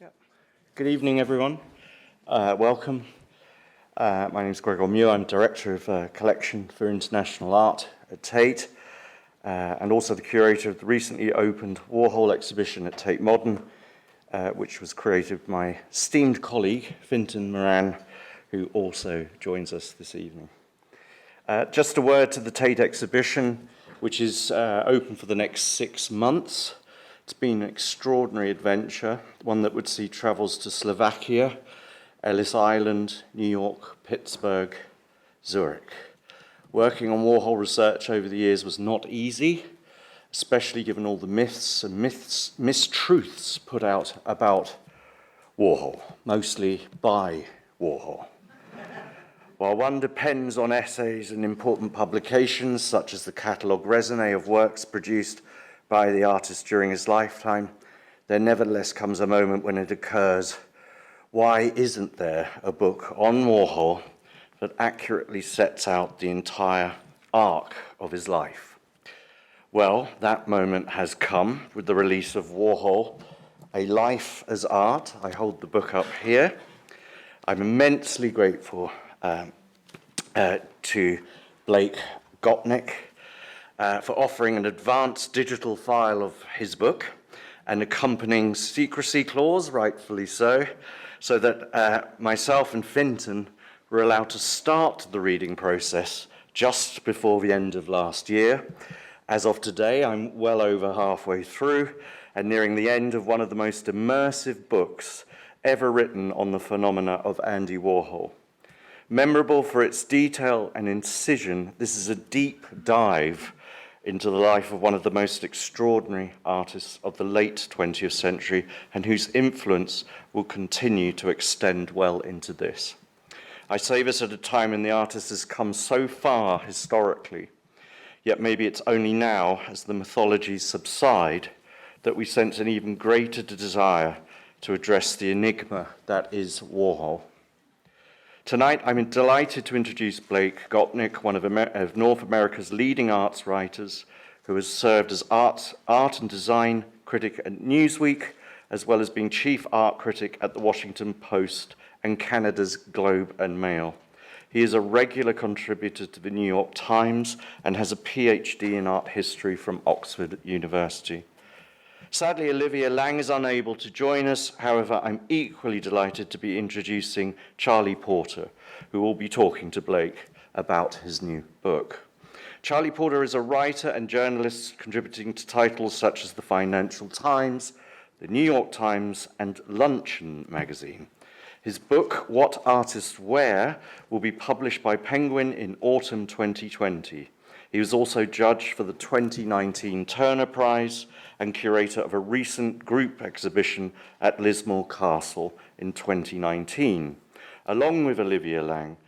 Yeah. Good evening, everyone. Welcome. My name is Gregor Muir. I'm Director of Collection for International Art at Tate, and also the curator of the recently opened Warhol exhibition at Tate Modern, which was created by my esteemed colleague, Fintan Moran, who also joins us this evening. Just a word to the Tate exhibition, which is open for the next 6 months. It's been an extraordinary adventure, one that would see travels to Slovakia, Ellis Island, New York, Pittsburgh, Zurich. Working on Warhol research over the years was not easy, especially given all the myths and mistruths put out about Warhol, mostly by Warhol. While one depends on essays and important publications, such as the catalogue raisonné of works produced by the artist during his lifetime, there nevertheless comes a moment when it occurs, why isn't there a book on Warhol that accurately sets out the entire arc of his life? Well, that moment has come with the release of Warhol, A Life as Art. I hold the book up here. I'm immensely grateful to Blake Gopnik for offering an advanced digital file of his book, an accompanying secrecy clause, rightfully so that myself and Fintan were allowed to start the reading process just before the end of last year. As of today, I'm well over halfway through and nearing the end of one of the most immersive books ever written on the phenomena of Andy Warhol. Memorable for its detail and incision, this is a deep dive into the life of one of the most extraordinary artists of the late 20th century and whose influence will continue to extend well into this. I say this at a time when the artist has come so far historically, yet maybe it's only now, as the mythologies subside, that we sense an even greater desire to address the enigma that is Warhol. Tonight, I'm delighted to introduce Blake Gopnik, one of North America's leading arts writers, who has served as art and design critic at Newsweek, as well as being chief art critic at the Washington Post and Canada's Globe and Mail. He is a regular contributor to the New York Times and has a PhD in art history from Oxford University. Sadly, Olivia Lang is unable to join us. However, I'm equally delighted to be introducing Charlie Porter, who will be talking to Blake about his new book. Charlie Porter is a writer and journalist contributing to titles such as the Financial Times, the New York Times, and Luncheon magazine. His book, What Artists Wear, will be published by Penguin in autumn 2020. He was also judged for the 2019 Turner Prize and curator of a recent group exhibition at Lismore Castle in 2019. Along with Olivia Lang,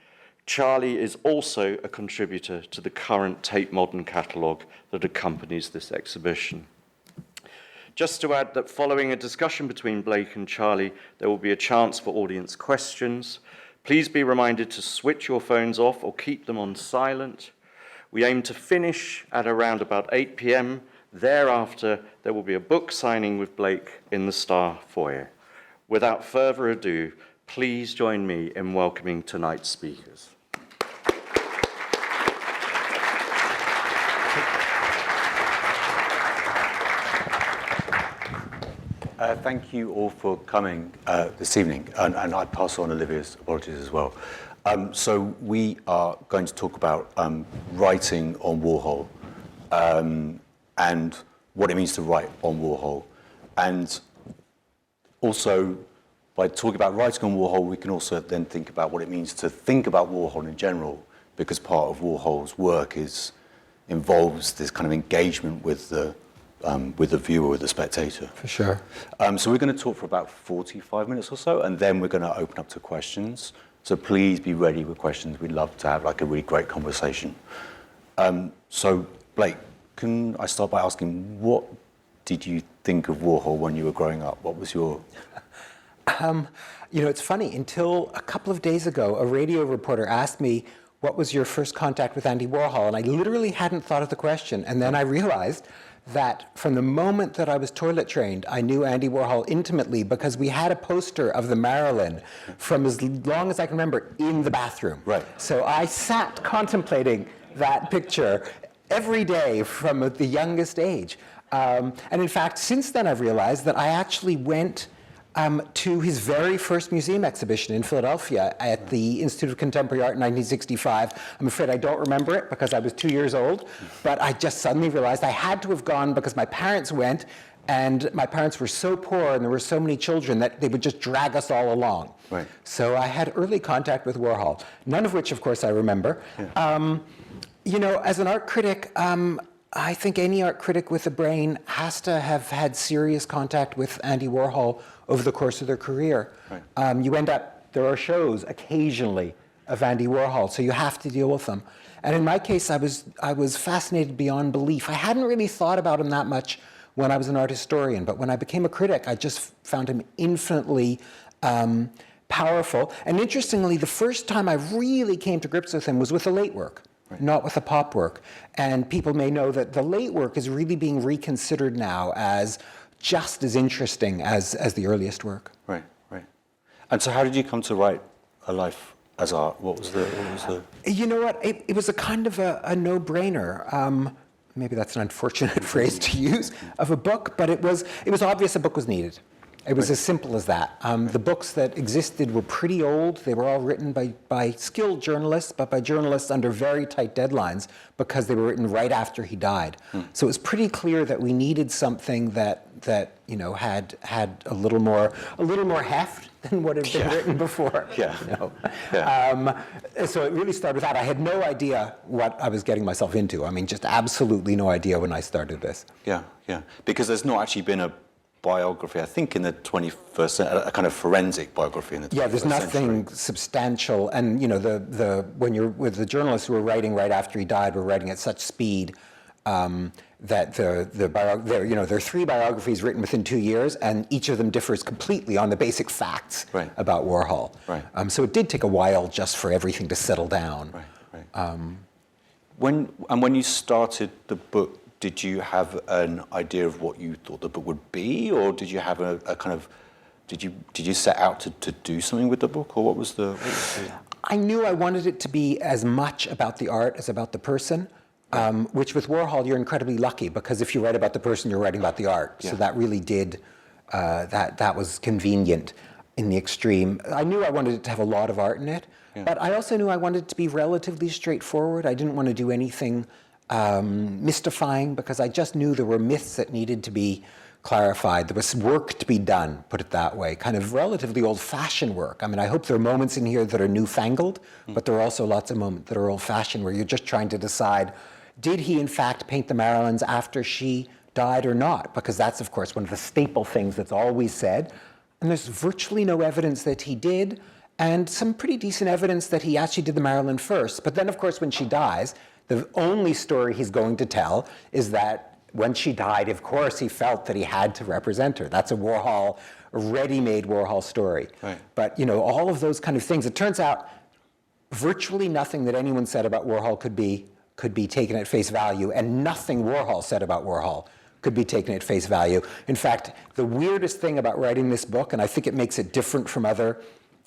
Charlie is also a contributor to the current Tate Modern catalogue that accompanies this exhibition. Just to add that following a discussion between Blake and Charlie, there will be a chance for audience questions. Please be reminded to switch your phones off or keep them on silent. We aim to finish at around about 8 p.m. Thereafter, there will be a book signing with Blake in the Star Foyer. Without further ado, please join me in welcoming tonight's speakers. Thank you all for coming this evening, and I pass on Olivia's apologies as well. So we are going to talk about writing on Warhol and what it means to write on Warhol. And also, by talking about writing on Warhol, we can also then think about what it means to think about Warhol in general, because part of Warhol's work involves this kind of engagement with the viewer, with the spectator. For sure. So we're going to talk for about 45 minutes or so, and then we're going to open up to questions. So please be ready with questions. We'd love to have like a really great conversation. So Blake, can I start by asking, what did you think of Warhol when you were growing up? What was your... It's funny, until a couple of days ago, a radio reporter asked me, what was your first contact with Andy Warhol? And I literally hadn't thought of the question. And then I realized that from the moment that I was toilet trained, I knew Andy Warhol intimately because we had a poster of the Marilyn from as long as I can remember in the bathroom. Right. So I sat contemplating that picture every day from the youngest age. And in fact, since then I've realized that I actually went to his very first museum exhibition in Philadelphia at the Institute of Contemporary Art in 1965. I'm afraid I don't remember it because I was 2 years old, but I just suddenly realized I had to have gone because my parents went, and my parents were so poor and there were so many children that they would just drag us all along. Right. So I had early contact with Warhol, none of which, of course, I remember. Yeah. You know, as an art critic, I think any art critic with a brain has to have had serious contact with Andy Warhol over the course of their career. Right. You end up, there are shows occasionally of Andy Warhol, so you have to deal with them. And in my case, I was fascinated beyond belief. I hadn't really thought about him that much when I was an art historian, but when I became a critic, I just found him infinitely powerful. And interestingly, the first time I really came to grips with him was with the late work. Right. Not with the pop work. And people may know that the late work is really being reconsidered now as just as interesting as the earliest work. Right, right. And so how did you come to write A Life as Art? What was the... You know what, it was a kind of a no-brainer. Maybe that's an unfortunate phrase to use, of a book, but it was obvious a book was needed. It was as simple as that. The books that existed were pretty old. They were all written by skilled journalists, but by journalists under very tight deadlines because they were written right after he died. So it was pretty clear that we needed something that you know had a little more heft than what had been written before. Yeah. You know? Yeah. So it really started with that. I had no idea what I was getting myself into. I mean, just absolutely no idea when I started this. Yeah, yeah. Because there's not actually been a biography, I think, in the 21st century, a kind of forensic biography in the 21st century. Yeah, there's nothing substantial, and you know, when you're with the journalists who were writing right after he died, were writing at such speed that there are 3 biographies written within 2 years, and each of them differs completely on the basic facts about Warhol. Right. So it did take a while just for everything to settle down. Right, right. When you started the book, did you have an idea of what you thought the book would be, or did you have a kind of, did you set out to do something with the book, or what was the... I knew I wanted it to be as much about the art as about the person, which with Warhol you're incredibly lucky, because if you write about the person, you're writing about the art. Yeah. So that really did, that was convenient in the extreme. I knew I wanted it to have a lot of art in it, but I also knew I wanted it to be relatively straightforward. I didn't want to do anything mystifying, because I just knew there were myths that needed to be clarified. There was work to be done, put it that way, kind of relatively old-fashioned work. I mean, I hope there are moments in here that are newfangled, but there are also lots of moments that are old-fashioned where you're just trying to decide, did he in fact paint the Marilyns after she died or not? Because that's, of course, one of the staple things that's always said. And there's virtually no evidence that he did, and some pretty decent evidence that he actually did the Marilyn first. But then, of course, when she dies, the only story he's going to tell is that when she died, of course, he felt that he had to represent her. That's a Warhol, a ready-made Warhol story. Right. But, you know, all of those kind of things, it turns out virtually nothing that anyone said about Warhol could be taken at face value, and nothing Warhol said about Warhol could be taken at face value. In fact, the weirdest thing about writing this book, and I think it makes it different from other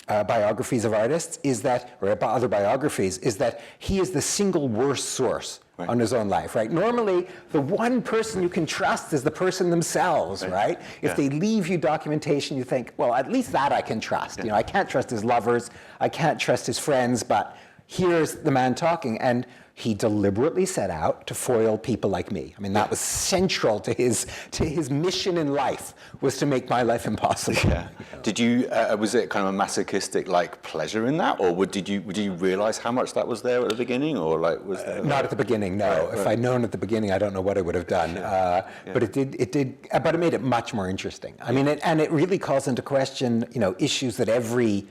biographies of artists, is that, or other biographies, is that he is the single worst source on his own life, right? Normally, the one person you can trust is the person themselves, right? If they leave you documentation, you think, well, at least that I can trust. You know, I can't trust his lovers, I can't trust his friends, but here's the man talking. And he deliberately set out to foil people like me. I mean, that was central to his mission in life, was to make my life impossible. Yeah. Did you, was it kind of a masochistic like pleasure in that, or did you realize how much that was there at the beginning, or like was there? Not at the beginning, no. If I'd known at the beginning, I don't know what I would have done. But it did, but it made it much more interesting. I mean, it really calls into question, you know, issues that every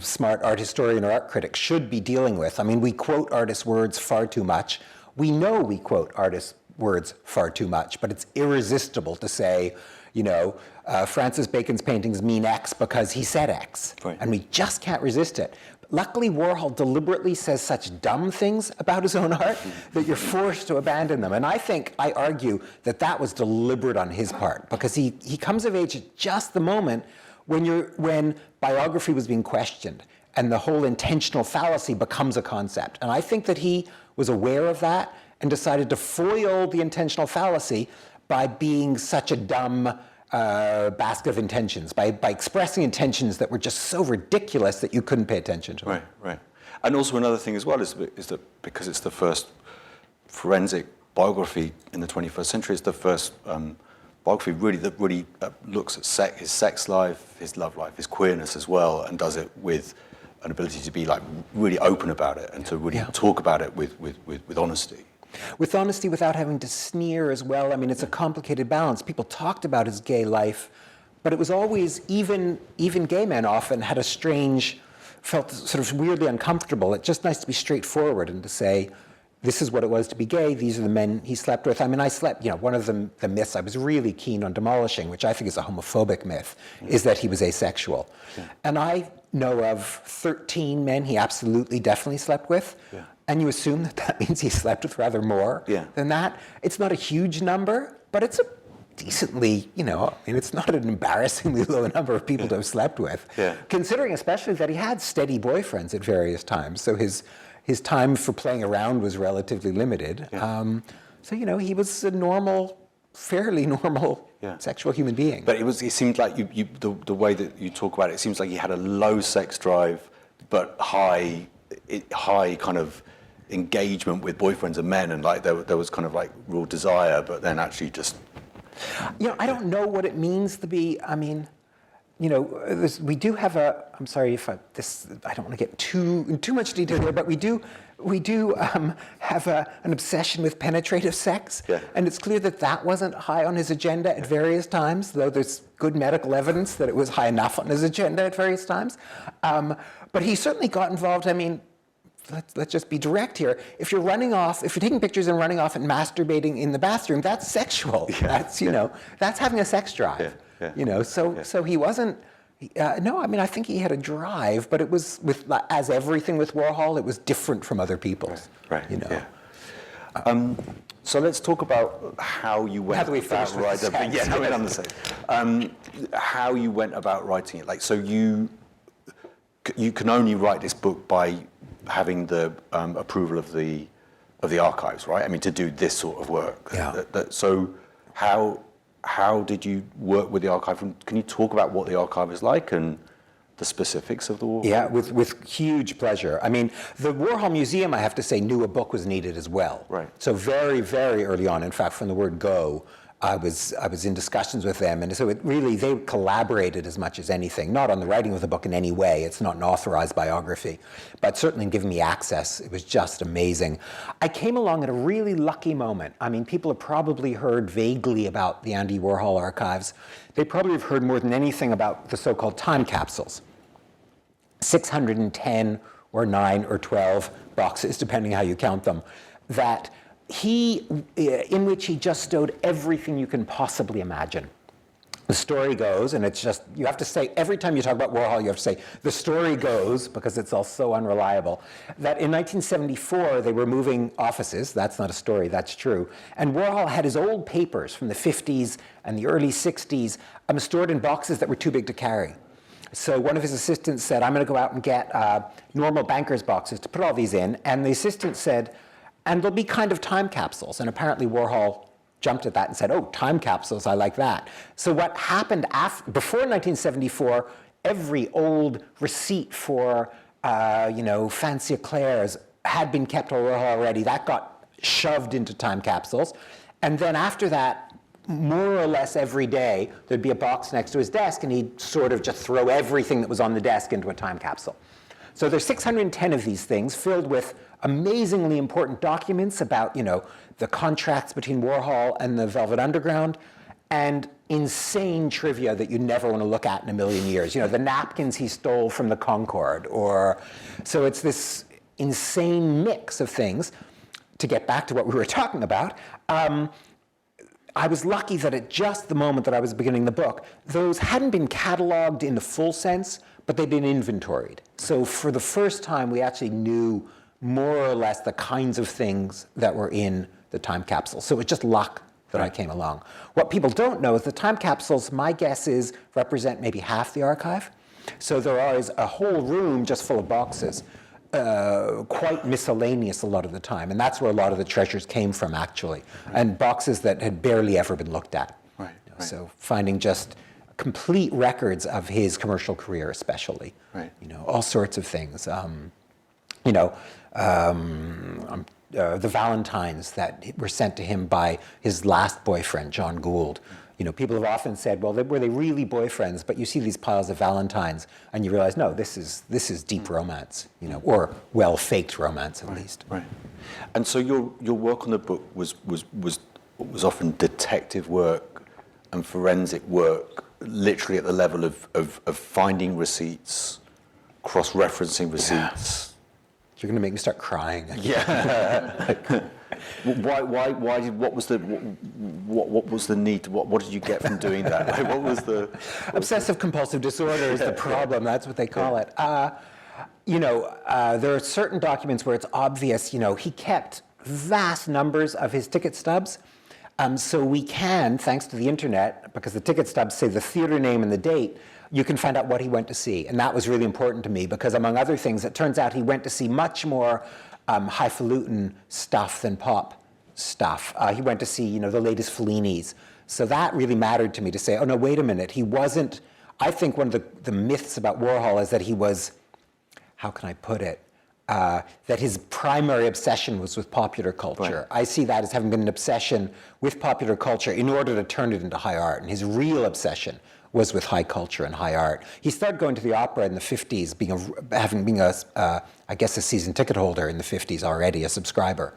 smart art historian or art critic should be dealing with. I mean, we quote artists' words far too much. We know we quote artists' words far too much, but it's irresistible to say, you know, Francis Bacon's paintings mean X because he said X. Right. And we just can't resist it. luckily Warhol deliberately says such dumb things about his own art that you're forced to abandon them. And I argue that was deliberate on his part, because he comes of age at just the moment when biography was being questioned and the whole intentional fallacy becomes a concept. And I think that he was aware of that and decided to foil the intentional fallacy by being such a dumb basket of intentions, by expressing intentions that were just so ridiculous that you couldn't pay attention to them. Right. And also another thing as well is that because it's the first forensic biography in the 21st century, it's the first biography that really looks at his sex life, his love life, his queerness as well, and does it with an ability to be like really open about it and to really talk about it with honesty. With honesty, without having to sneer as well. I mean, it's a complicated balance. People talked about his gay life, but it was always, even gay men often had felt sort of weirdly uncomfortable. It's just nice to be straightforward and to say, this is what it was to be gay, these are the men he slept with. I mean, one of the myths I was really keen on demolishing, which I think is a homophobic myth, is that he was asexual. Yeah. And I know of 13 men he absolutely, definitely slept with. Yeah. And you assume that means he slept with rather more than that. It's not a huge number, but it's a decently, it's not an embarrassingly low number of people to have slept with, considering especially that he had steady boyfriends at various times. So his time for playing around was relatively limited. Yeah. So he was a fairly normal sexual human being. But it seemed like the way that you talk about it seems like he had a low sex drive, but high kind of engagement with boyfriends and men, and like there was kind of like real desire, but then actually just. I don't know what it means to be. I mean, we do have I'm sorry if I don't want to get in too much detail here, but we do have an obsession with penetrative sex, and it's clear that wasn't high on his agenda at various times, though there's good medical evidence that it was high enough on his agenda at various times. But he certainly got involved. I mean, let's just be direct here. If you're taking pictures and running off and masturbating in the bathroom, that's sexual. Yeah. That's having a sex drive. Yeah. So he wasn't. No, I mean, I think he had a drive, but it was as everything with Warhol, it was different from other people's. Right. Yeah. So let's talk about how you went about writing. We're on the same. How you went about writing it. Like, so you can only write this book by having the approval of the archives, right? I mean, to do this sort of work. Yeah. So how did you work with the archive? And can you talk about what the archive is like and the specifics of the Warhol? Yeah, with huge pleasure. I mean, the Warhol Museum, I have to say, knew a book was needed as well. Right. So very, very early on, in fact, from the word go, I was in discussions with them, and so they collaborated as much as anything, not on the writing of the book in any way. It's not an authorized biography, but certainly in giving me access, it was just amazing. I came along at a really lucky moment. I mean, people have probably heard vaguely about the Andy Warhol archives. They probably have heard more than anything about the so-called time capsules. 610 or 9 or 12 boxes, depending how you count them, in which he just stowed everything you can possibly imagine. The story goes, and it's just, you have to say, every time you talk about Warhol, you have to say, the story goes, because it's all so unreliable, that in 1974, they were moving offices. That's not a story, that's true. And Warhol had his old papers from the 50s and the early 60s stored in boxes that were too big to carry. So one of his assistants said, I'm going to go out and get normal banker's boxes to put all these in. And the assistant said, and they'll be kind of time capsules. And apparently Warhol jumped at that and said, oh, time capsules, I like that. So what happened before 1974, every old receipt for, fancy eclairs had been kept on Warhol already. That got shoved into time capsules. And then after that, more or less every day, there'd be a box next to his desk, and he'd sort of just throw everything that was on the desk into a time capsule. So there's 610 of these things filled with amazingly important documents about, the contracts between Warhol and the Velvet Underground, and insane trivia that you never want to look at in a million years. The napkins he stole from the Concorde, so it's this insane mix of things. To get back to what we were talking about, I was lucky that at just the moment that I was beginning the book, those hadn't been cataloged in the full sense, but they'd been inventoried. So for the first time, we actually knew more or less the kinds of things that were in the time capsule. So it was just luck that I came along. What people don't know is the time capsules, my guess is, represent maybe half the archive. So there is a whole room just full of boxes, quite miscellaneous a lot of the time. And that's where a lot of the treasures came from, actually. And boxes that had barely ever been looked at. Right. So finding just complete records of his commercial career, especially. Right. All sorts of things. The Valentines that were sent to him by his last boyfriend, John Gould. People have often said, well, were they really boyfriends? But you see these piles of Valentines, and you realize, no, this is deep romance, or well-faked romance at least. Right. And so your work on the book was often detective work and forensic work, literally at the level of finding receipts, cross-referencing receipts. You're going to make me start crying. Yeah. Why? What was the need? What did you get from doing that? What was the obsessive compulsive disorder is the problem. That's what they call it. There are certain documents where it's obvious. He kept vast numbers of his ticket stubs. So we can, thanks to the internet, because the ticket stubs say the theater name and the date, you can find out what he went to see. And that was really important to me because, among other things, it turns out he went to see much more highfalutin stuff than pop stuff. He went to see, the latest Fellinis. So that really mattered to me to say, oh, no, wait a minute. He wasn't, I think one of the myths about Warhol is that he was, how can I put it? That his primary obsession was with popular culture. Right. I see that as having been an obsession with popular culture in order to turn it into high art. And his real obsession was with high culture and high art. He started going to the opera in the 50s, being a season ticket holder in the 50s already, a subscriber.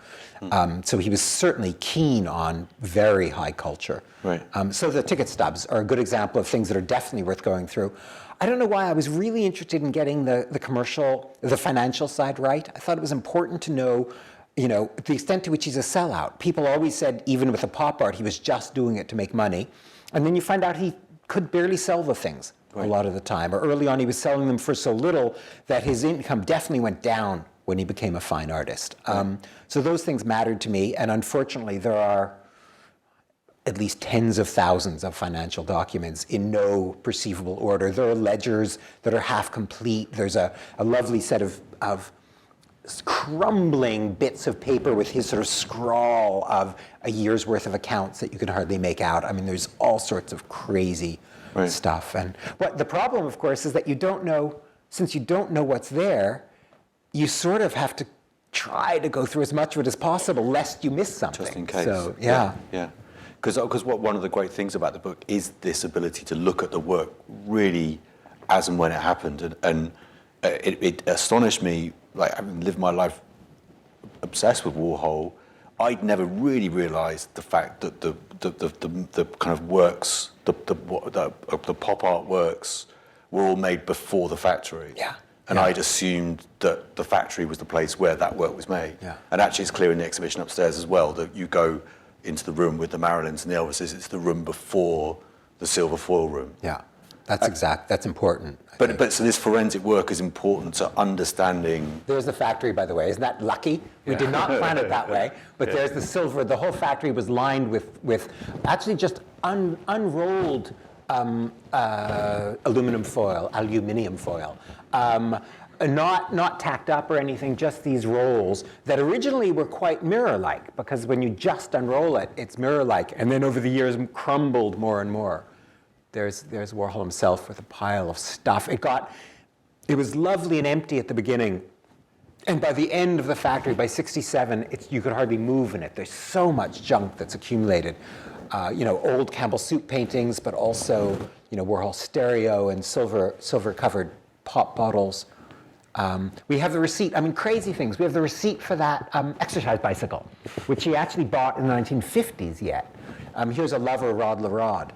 So he was certainly keen on very high culture. Right. So the ticket stubs are a good example of things that are definitely worth going through. I don't know why I was really interested in getting the financial side right. I thought it was important to know, the extent to which he's a sellout. People always said, even with the pop art, he was just doing it to make money. And then you find out he could barely sell the things a lot of the time. Or early on, he was selling them for so little that his income definitely went down when he became a fine artist. So those things mattered to me. And unfortunately, there are at least tens of thousands of financial documents in no perceivable order. There are ledgers that are half complete. There's a lovely set of crumbling bits of paper with his sort of scrawl of a year's worth of accounts that you can hardly make out. I mean, there's all sorts of crazy stuff. And what the problem, of course, is that you don't know, since you don't know what's there, you sort of have to try to go through as much of it as possible, lest you miss something. Just in case. So, yeah. Because one of the great things about the book is this ability to look at the work really as and when it happened. And it astonished me, like having lived my life obsessed with Warhol, I'd never really realized the fact that the kind of works, the pop art works were all made before the factory. Yeah. And I'd assumed that the factory was the place where that work was made. Yeah. And actually it's clear in the exhibition upstairs as well that you go into the room with the Marilyns and the Elvises, it's the room before the silver foil room. Yeah, that's important. But so this forensic work is important to understanding. There's the factory, by the way. Isn't that lucky? We did not plan it that way, but there's the silver. The whole factory was lined with actually just unrolled aluminium foil. Not tacked up or anything, just these rolls that originally were quite mirror-like, because when you just unroll it, it's mirror-like, and then over the years crumbled more and more. There's Warhol himself with a pile of stuff. It was lovely and empty at the beginning, and by the end of the factory, by 1967, you could hardly move in it. There's so much junk that's accumulated. Old Campbell soup paintings, but also Warhol stereo and silver-covered pop bottles. We have the receipt, crazy things. We have the receipt for that exercise bicycle, which he actually bought in the 1950s yet. Here's a lover, Rod LaRod.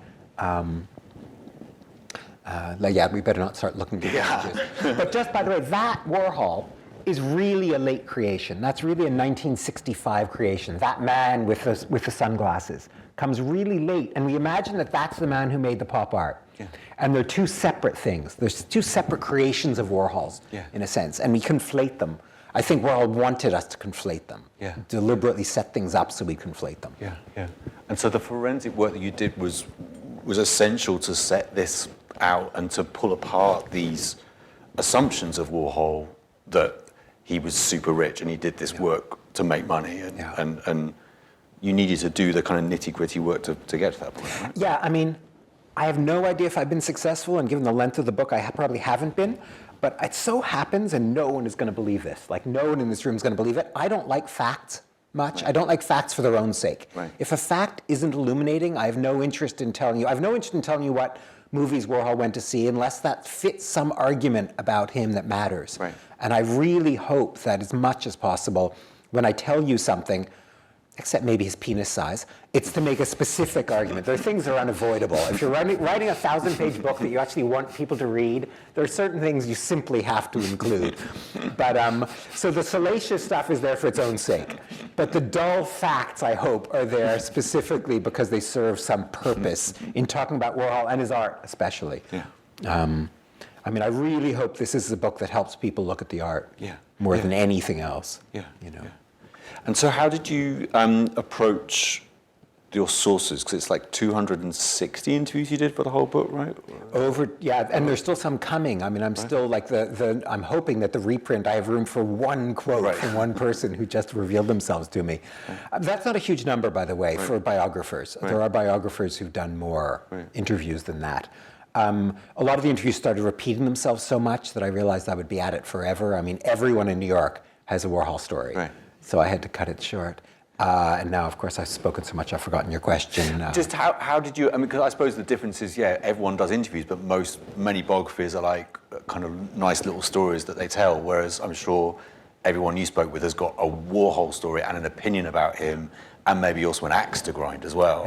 We better not start looking through the images. But just, by the way, that Warhol is really a late creation. That's really a 1965 creation. That man with the sunglasses. comes really late, and we imagine that that's the man who made the pop art. Yeah. And they're two separate things. There's two separate creations of Warhol's, in a sense, and we conflate them. I think Warhol wanted us to conflate them, deliberately set things up so we conflate them. Yeah, yeah. And so the forensic work that you did was essential to set this out and to pull apart these assumptions of Warhol that he was super rich and he did this work to make money, and you needed to do the kind of nitty-gritty work to get to that point, right? Yeah, I mean, I have no idea if I've been successful, and given the length of the book, I probably haven't been. But it so happens, and no one is going to believe this. Like, no one in this room is going to believe it. I don't like facts much. I don't like facts for their own sake. If a fact isn't illuminating, I have no interest in telling you. I have no interest in telling you what movies Warhol went to see unless that fits some argument about him that matters. And I really hope that as much as possible, when I tell you something, except maybe his penis size, it's to make a specific argument. There are things that are unavoidable. If you're writing a 1,000-page book that you actually want people to read, there are certain things you simply have to include. But so the salacious stuff is there for its own sake. But the dull facts, I hope, are there specifically because they serve some purpose in talking about Warhol and his art, especially. I mean, I really hope this is a book that helps people look at the art more than anything else. You know. And so how did you approach your sources? Because it's like 260 interviews you did for the whole book, right? And there's still some coming. I mean, I'm still like I'm hoping that the reprint, I have room for one quote from one person who just revealed themselves to me. That's not a huge number, by the way, for biographers. There are biographers who've done more interviews than that. A lot of the interviews started repeating themselves so much that I realized I would be at it forever. I mean, everyone in New York has a Warhol story. So I had to cut it short. And now, of course, I've spoken so much, I've forgotten your question. Just how did you, I mean, because I suppose the difference is, everyone does interviews, but many biographies are like kind of nice little stories that they tell, whereas I'm sure everyone you spoke with has got a Warhol story and an opinion about him, and maybe also an axe to grind as well.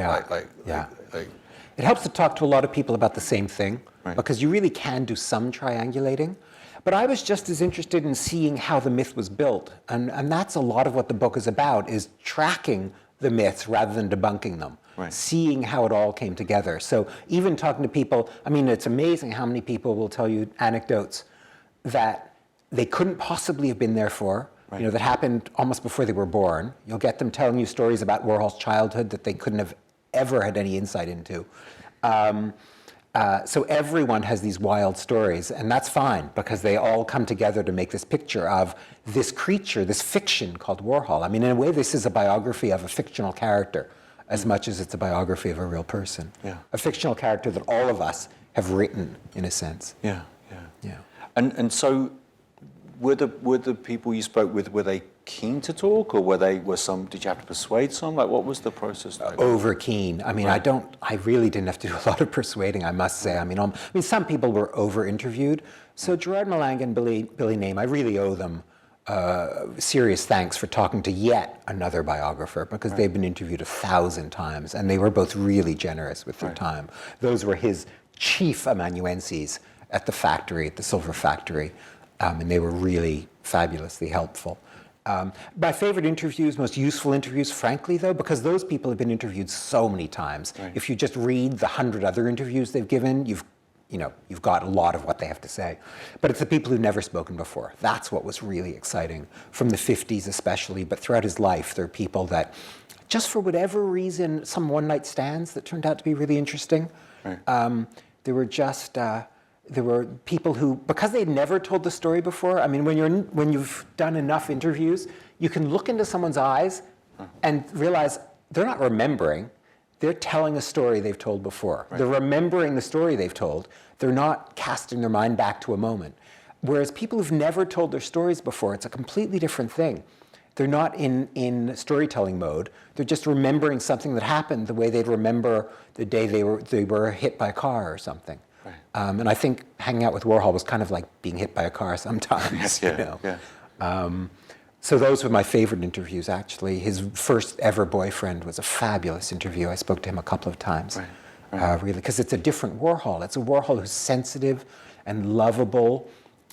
It helps to talk to a lot of people about the same thing, because you really can do some triangulating. But I was just as interested in seeing how the myth was built. And that's a lot of what the book is about, is tracking the myths rather than debunking them, seeing how it all came together. So even talking to people, I mean, it's amazing how many people will tell you anecdotes that they couldn't possibly have been there for, that happened almost before they were born. You'll get them telling you stories about Warhol's childhood that they couldn't have ever had any insight into. So everyone has these wild stories, and that's fine, because they all come together to make this picture of this creature, this fiction called Warhol. I mean, in a way, this is a biography of a fictional character as much as it's a biography of a real person. A fictional character that all of us have written, in a sense. And so were the people you spoke with, were they keen to talk, or did you have to persuade some? Like, what was the process like? Over keen. I mean, I really didn't have to do a lot of persuading, I must say. I mean, some people were over-interviewed. So Gerard Malang and Billy Name, I really owe them serious thanks for talking to yet another biographer, because they've been interviewed 1,000 times, and they were both really generous with their time. Those were his chief amanuenses at the factory, at the Silver Factory, and they were really fabulously helpful. My favorite interviews, most useful interviews, frankly, though, because those people have been interviewed so many times. If you just read the 100 other interviews they've given, you've got a lot of what they have to say. But it's the people who've never spoken before. That's what was really exciting, from the 50s especially, but throughout his life, there are people that, just for whatever reason, some one-night stands that turned out to be really interesting. There were people who, because they'd never told the story before, I mean, when you've done enough interviews, you can look into someone's eyes and realize they're not remembering. They're telling a story they've told before. They're remembering the story they've told. They're not casting their mind back to a moment. Whereas people who've never told their stories before, it's a completely different thing. They're not in storytelling mode. They're just remembering something that happened the way they'd remember the day they were hit by a car or something. And I think hanging out with Warhol was kind of like being hit by a car sometimes. So those were my favorite interviews, actually. His first ever boyfriend was a fabulous interview. I spoke to him a couple of times, really, because it's a different Warhol. It's a Warhol who's sensitive and lovable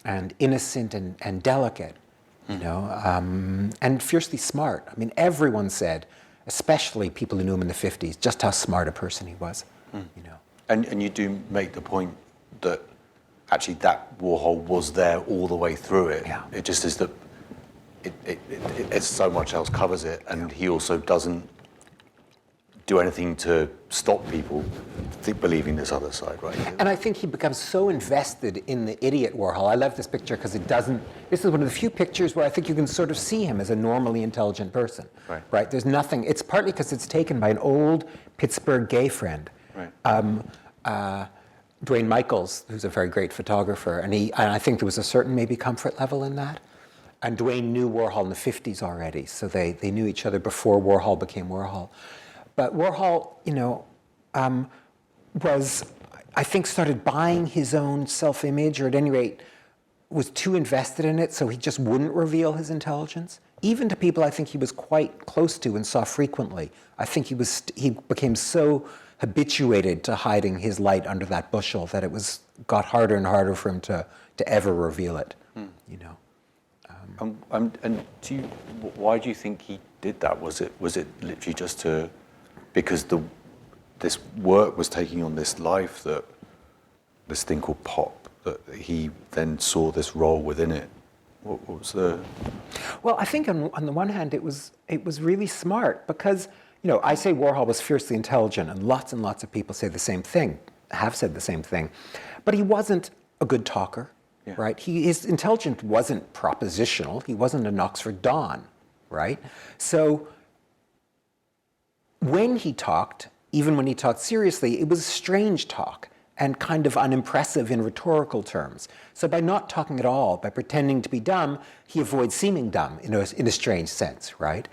and innocent and delicate, and fiercely smart. I mean, everyone said especially people who knew him in the 50s, just how smart a person he was, you know. And you do make the point that actually that Warhol was there all the way through it. Yeah. It just is that it's so much else covers it, and he also doesn't do anything to stop people believing this other side, right? And I think he becomes so invested in the idiot Warhol. I love this picture because this is one of the few pictures where I think you can sort of see him as a normally intelligent person, right? There's nothing, it's partly because it's taken by an old Pittsburgh gay friend, Dwayne Michaels, who's a very great photographer, and I think there was a certain maybe comfort level in that. And Dwayne knew Warhol in the 50s already, so they knew each other before Warhol became Warhol. But Warhol, you know, I think, started buying his own self-image, or at any rate, was too invested in it, so he just wouldn't reveal his intelligence. Even to people I think he was quite close to and saw frequently. I think he became so habituated to hiding his light under that bushel that it got harder and harder for him to ever reveal it, you know. And why do you think he did that? Was it literally just because this work was taking on this life, that this thing called pop, that he then saw this role within it? What was the? Well, I think on the one hand it was really smart because, you know, I say Warhol was fiercely intelligent, and lots of people say the same thing, have said the same thing, but he wasn't a good talker. Yeah. Right? His intelligence wasn't propositional. He wasn't an Oxford Don, right? So when he talked, even when he talked seriously, it was strange talk and kind of unimpressive in rhetorical terms. So by not talking at all, by pretending to be dumb, he avoids seeming dumb in a strange sense, right?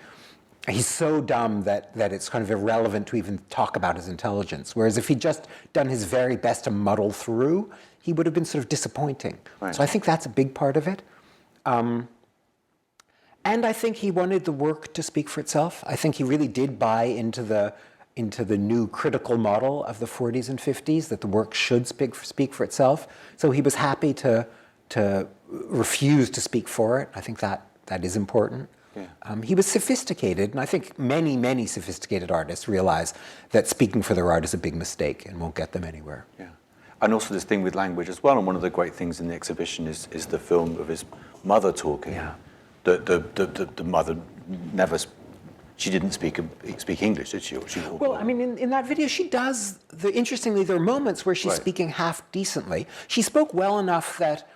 He's so dumb that it's kind of irrelevant to even talk about his intelligence. Whereas if he'd just done his very best to muddle through, he would have been sort of disappointing. Right. So I think that's a big part of it. And I think he wanted the work to speak for itself. I think he really did buy into the new critical model of the 40s and 50s, that the work should speak for itself. So he was happy to refuse to speak for it. I think that is important. Yeah. He was sophisticated, and I think many sophisticated artists realize that speaking for their art is a big mistake and won't get them anywhere. Yeah. And also this thing with language as well, and one of the great things in the exhibition is the film of his mother talking. Yeah. The mother never, she didn't speak English, did she? Well, I mean, in that video, she does. Interestingly, there are moments where she's speaking half decently. She spoke well enough that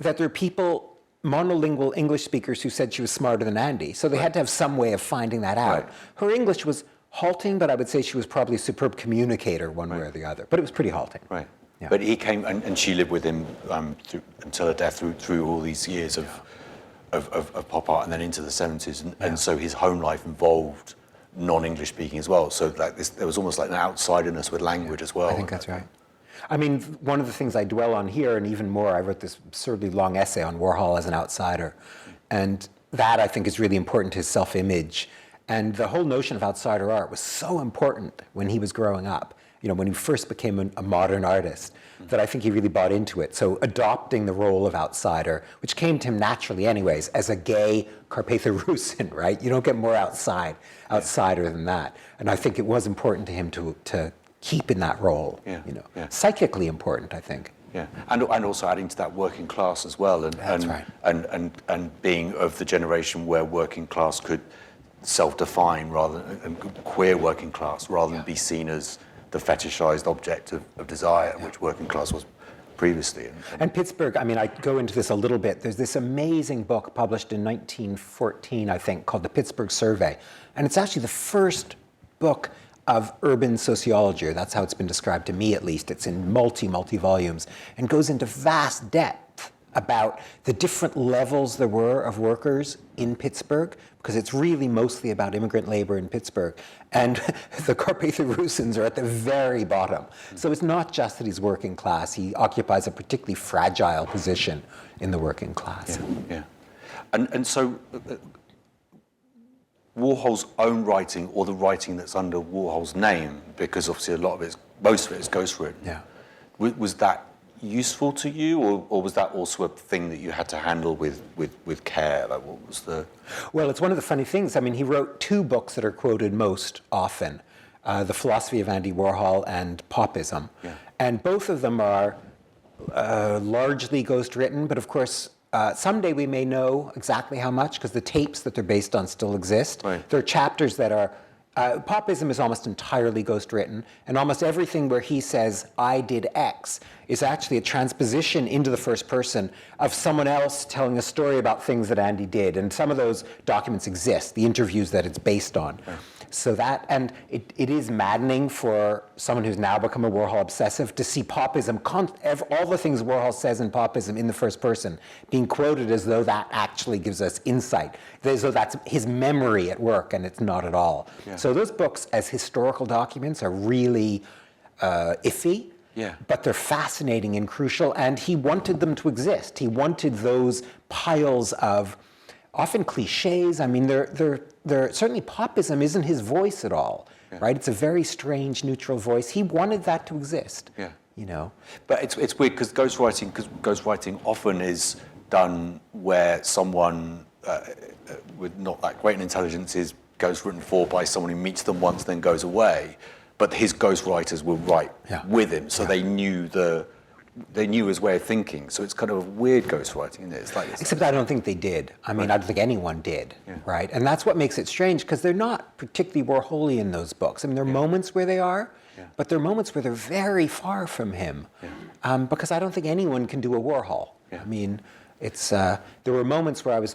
there are people, monolingual English speakers, who said she was smarter than Andy, so they had to have some way of finding that out. Right. Her English was halting, but I would say she was probably a superb communicator one way or the other, but it was pretty halting. Right. Yeah. But he came, and she lived with him until her death, through all these years of pop art, and then into the 70s, and so his home life involved non-English speaking as well. So there was almost like an outsiderness with language as well. I think that's right. I mean, one of the things I dwell on here, and even more, I wrote this absurdly long essay on Warhol as an outsider, and that I think is really important to his self-image. And the whole notion of outsider art was so important when he was growing up. You know, when he first became a modern artist, that I think he really bought into it. So adopting the role of outsider, which came to him naturally anyways, as a gay Carpatho-Russin, right? You don't get more outsider than that. And I think it was important to him to keep in that role, you know. Yeah. Psychically important, I think. Yeah, and also adding to that working class as well, and being of the generation where working class could self-define and queer working class, rather than be seen as the fetishized object of desire, which working class was previously. And Pittsburgh, I mean, I go into this a little bit. There's this amazing book published in 1914, I think, called The Pittsburgh Survey. And it's actually the first book of urban sociology, or that's how it's been described to me at least. It's in multi volumes, and goes into vast depth about the different levels there were of workers in Pittsburgh, because it's really mostly about immigrant labor in Pittsburgh. And the Carpatho-Russins are at the very bottom. So it's not just that he's working class, he occupies a particularly fragile position in the working class. Yeah. And so Warhol's own writing, or the writing that's under Warhol's name, because obviously most of it is ghostwritten. Yeah. Was that useful to you, or was that also a thing that you had to handle with care? Like, what was the... Well, it's one of the funny things. I mean, he wrote two books that are quoted most often, The Philosophy of Andy Warhol and Popism. Yeah. And both of them are largely ghostwritten, but of course, someday we may know exactly how much, because the tapes that they're based on still exist. Right. There are chapters that are... Popism is almost entirely ghostwritten, and almost everything where he says, I did X, is actually a transposition into the first person of someone else telling a story about things that Andy did. And some of those documents exist, the interviews that it's based on. Right. So that, and it is maddening for someone who's now become a Warhol obsessive to see Popism, all the things Warhol says in Popism in the first person, being quoted as though that actually gives us insight, as though that's his memory at work, and it's not at all. Yeah. So those books as historical documents are really iffy, yeah, but they're fascinating and crucial, and he wanted them to exist. He wanted those piles of often cliches. I mean, they're certainly Popism isn't his voice at all, yeah, right? It's a very strange, neutral voice. He wanted that to exist, yeah, you know. But it's weird because ghostwriting often is done where someone with not that great an intelligence is ghostwritten for by someone who meets them once, then goes away. But his ghostwriters will write, yeah, with him, so yeah, they knew his way of thinking. So it's kind of a weird ghostwriting, isn't it? It's like, except I don't think they did. I mean, I don't think anyone did, yeah, right? And that's what makes it strange, because they're not particularly Warholian, those books. I mean, there are, yeah, moments where they are, yeah, but there are moments where they're very far from him, yeah, because I don't think anyone can do a Warhol. Yeah. I mean, it's there were moments where I was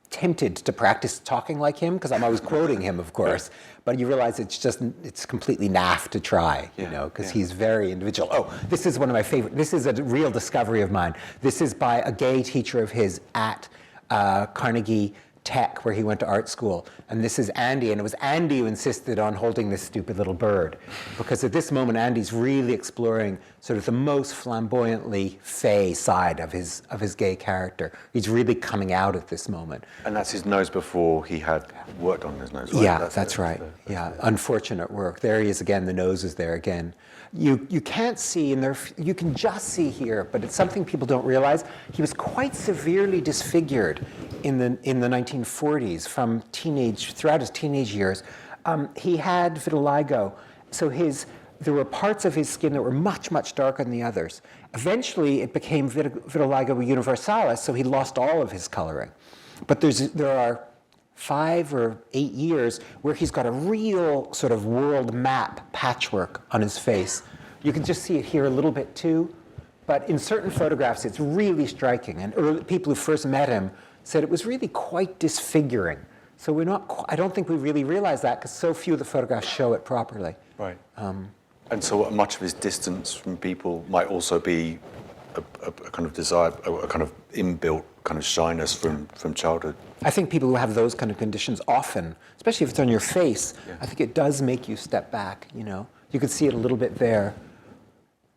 tempted to practice talking like him, because I'm always quoting him, of course, but you realize it's completely naff to try, you know, because he's very individual. Oh, this is one of my favorite, this is a real discovery of mine. This is by a gay teacher of his at Carnegie Tech, where he went to art school. And this is Andy, and it was Andy who insisted on holding this stupid little bird. Because at this moment, Andy's really exploring sort of the most flamboyantly fey side of his gay character. He's really coming out at this moment. And that's his nose before he had worked on his nose, right? Yeah, that's right. Yeah, unfortunate work. There he is again, the nose is there again. You can't see, and you can just see here, but it's something people don't realize. He was quite severely disfigured in the 1940s throughout his teenage years. He had vitiligo, so there were parts of his skin that were much, much darker than the others. Eventually, it became vitiligo universalis, so he lost all of his coloring. But there are 5 or 8 years where he's got a real sort of world map patchwork on his face. You can just see it here a little bit too, but in certain photographs it's really striking, and people who first met him said it was really quite disfiguring. So I don't think we really realize that, because so few of the photographs show it properly. Right. And so much of his distance from people might also be a kind of desire, a kind of inbuilt kind of shyness from childhood. I think people who have those kind of conditions often, especially if it's on your face, yeah, I think it does make you step back, you know. You can see it a little bit there.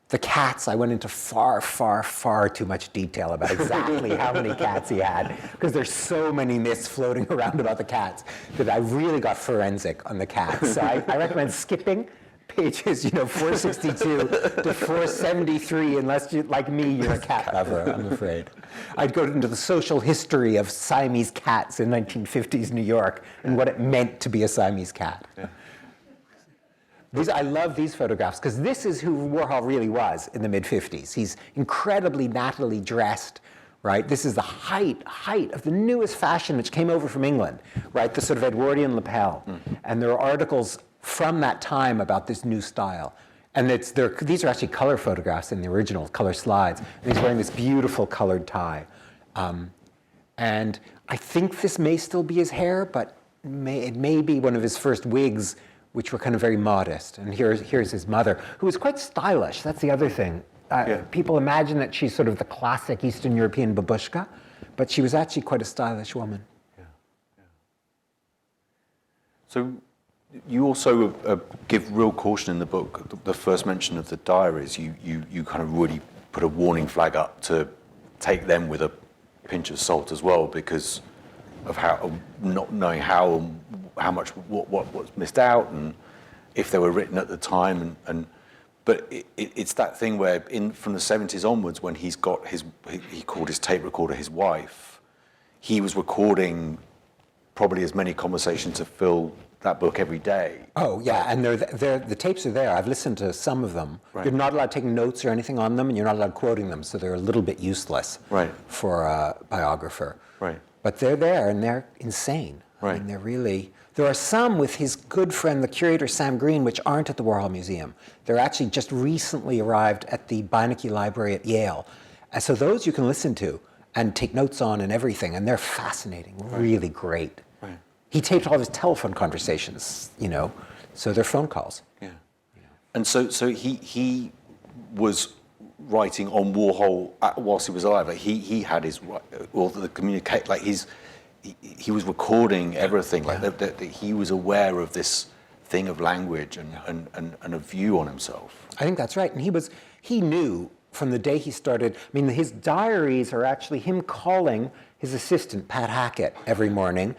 The cats, I went into far, far, far too much detail about exactly how many cats he had, because there's so many myths floating around about the cats that I really got forensic on the cats. So I recommend skipping pages, 462 to 473, unless you, like me, you're a cat lover, I'm afraid. I'd go into the social history of Siamese cats in 1950s New York and what it meant to be a Siamese cat. Yeah. I love these photographs, because this is who Warhol really was in the mid-50s. He's incredibly nattily dressed, right? This is the height of the newest fashion which came over from England, right? The sort of Edwardian lapel. Mm-hmm. And there are articles from that time about this new style. And these are actually color photographs in the original color slides. And he's wearing this beautiful colored tie. And I think this may still be his hair, but it may be one of his first wigs, which were kind of very modest. And here's his mother, who was quite stylish. That's the other thing. People imagine that she's sort of the classic Eastern European babushka, but she was actually quite a stylish woman. Yeah. So you also give real caution in the book. The first mention of the diaries, you kind of really put a warning flag up to take them with a pinch of salt as well, because of how not knowing how much what was missed out, and if they were written at the time, but but it's that thing where from the 70s onwards, when he called his tape recorder his wife, he was recording probably as many conversations to fill that book every day. Oh, yeah, and the tapes are there. I've listened to some of them. Right. You're not allowed taking notes or anything on them, and you're not allowed quoting them, so they're a little bit useless for a biographer. Right. But they're there, and they're insane. Right. I mean, they're really... There are some with his good friend, the curator Sam Green, which aren't at the Warhol Museum. They're actually just recently arrived at the Beinecke Library at Yale. And so those you can listen to and take notes on and everything, and they're fascinating, really great. Right. He taped all of his telephone conversations, so they're phone calls. Yeah. And so he was writing on Warhol whilst he was alive. Like he had his, or the communicate, like he was recording everything. Like that he was aware of this thing of language and a view on himself. I think that's right. And he knew from the day he started. I mean, his diaries are actually him calling his assistant, Pat Hackett, every morning,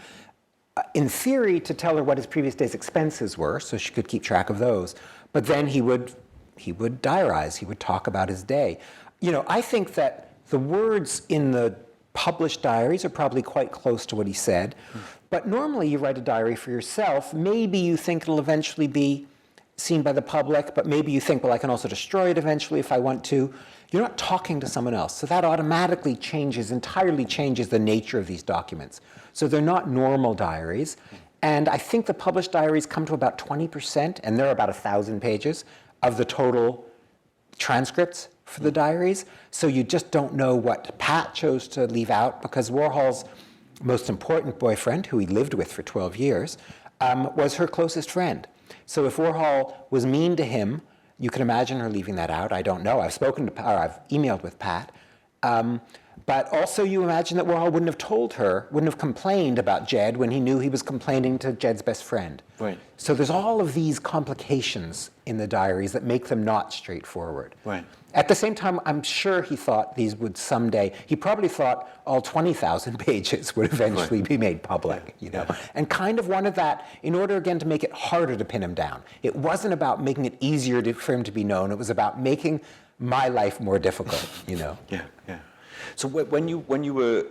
in theory to tell her what his previous day's expenses were, so she could keep track of those. But then he would diarize. He would talk about his day. I think that the words in the published diaries are probably quite close to what he said. But normally you write a diary for yourself. Maybe you think it'll eventually be seen by the public, but maybe you think, well, I can also destroy it eventually if I want to. You're not talking to someone else. So that automatically entirely changes the nature of these documents. So they're not normal diaries. And I think the published diaries come to about 20%, and they're about 1,000 pages, of the total transcripts for the diaries. So you just don't know what Pat chose to leave out, because Warhol's most important boyfriend, who he lived with for 12 years, was her closest friend. So if Warhol was mean to him, you can imagine her leaving that out. I don't know. I've emailed with Pat. But also you imagine that Warhol wouldn't have complained about Jed when he knew he was complaining to Jed's best friend. Right. So there's all of these complications in the diaries that make them not straightforward. Right. At the same time, I'm sure he thought these would someday, he probably thought all 20,000 pages would eventually be made public, and kind of wanted that in order, again, to make it harder to pin him down. It wasn't about making it easier for him to be known. It was about making my life more difficult, Yeah. So when you were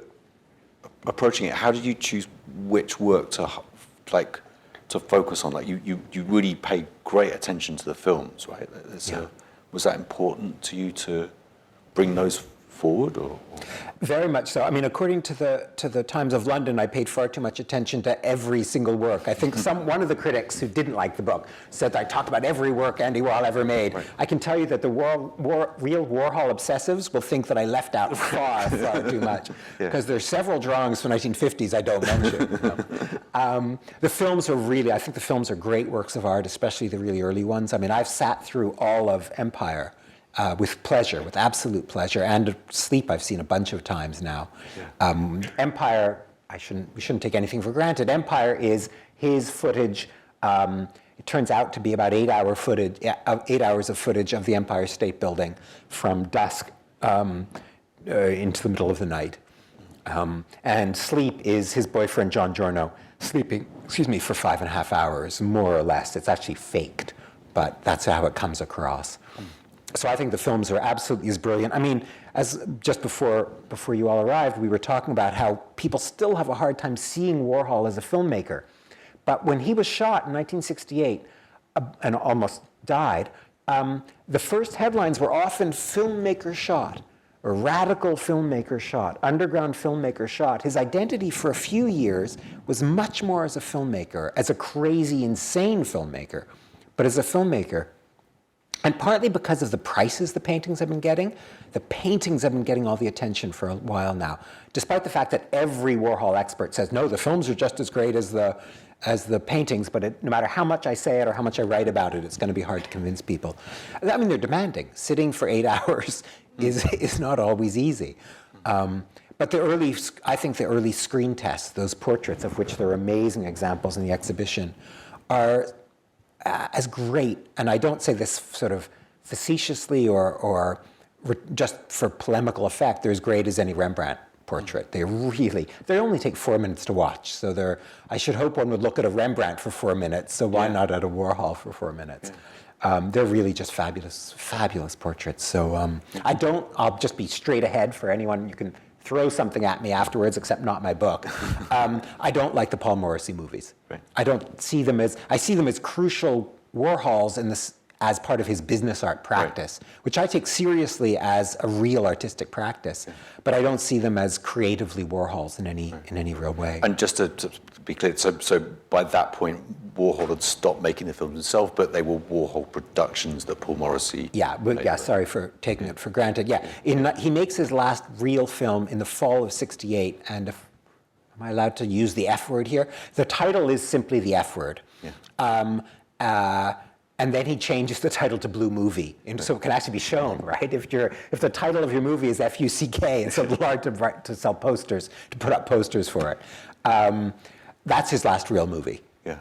approaching it, how did you choose which work to focus on? Like you really paid great attention to the films, right? Was that important to you to bring those forward, or? Very much so. I mean, according to the Times of London, I paid far too much attention to every single work. I think one of the critics who didn't like the book said that I talked about every work Andy Warhol ever made. Right. I can tell you that the real Warhol obsessives will think that I left out far too much, because there's several drawings from the 1950s I don't mention. The films I think the films are great works of art, especially the really early ones. I mean, I've sat through all of Empire. With pleasure, with absolute pleasure, and Sleep I've seen a bunch of times now. Yeah. Empire, we shouldn't take anything for granted. Empire is his footage. It turns out to be about 8 hours of footage of the Empire State Building from dusk into the middle of the night. And Sleep is his boyfriend John Giorno sleeping, for 5.5 hours, more or less. It's actually faked, but that's how it comes across. So I think the films are absolutely as brilliant. I mean, as just before you all arrived, we were talking about how people still have a hard time seeing Warhol as a filmmaker. But when he was shot in 1968 and almost died, the first headlines were often filmmaker shot, or radical filmmaker shot, underground filmmaker shot. His identity for a few years was much more as a filmmaker, as a crazy, insane filmmaker, but as a filmmaker. And partly because of the prices the paintings have been getting all the attention for a while now, despite the fact that every Warhol expert says, no, the films are just as great as the paintings, but no matter how much I say it or how much I write about it, it's going to be hard to convince people. I mean, they're demanding. Sitting for 8 hours is not always easy. But I think the early screen tests, those portraits of which there are amazing examples in the exhibition, are as great, and I don't say this sort of facetiously or just for polemical effect, they're as great as any Rembrandt portrait. They only take 4 minutes to watch. So I should hope one would look at a Rembrandt for 4 minutes, so why not at a Warhol for 4 minutes? They're really just fabulous, fabulous portraits. So I'll just be straight ahead for anyone. You can throw something at me afterwards, except not my book. I don't like the Paul Morrissey movies. Right. I see them as crucial Warhols as part of his business art practice, which I take seriously as a real artistic practice, but I don't see them as creatively Warhols in any real way. And just to be clear, so by that point, Warhol had stopped making the films himself, but they were Warhol productions that Paul Morrissey made. Sorry for taking it for granted. Yeah, he makes his last real film in the fall of '68, and am I allowed to use the F word here? The title is simply the F word. Yeah. And then he changes the title to Blue Movie, and so it can actually be shown, right? If the title of your movie is F-U-C-K, it's a little hard to sell posters, to put up posters for it. That's his last real movie. Yeah.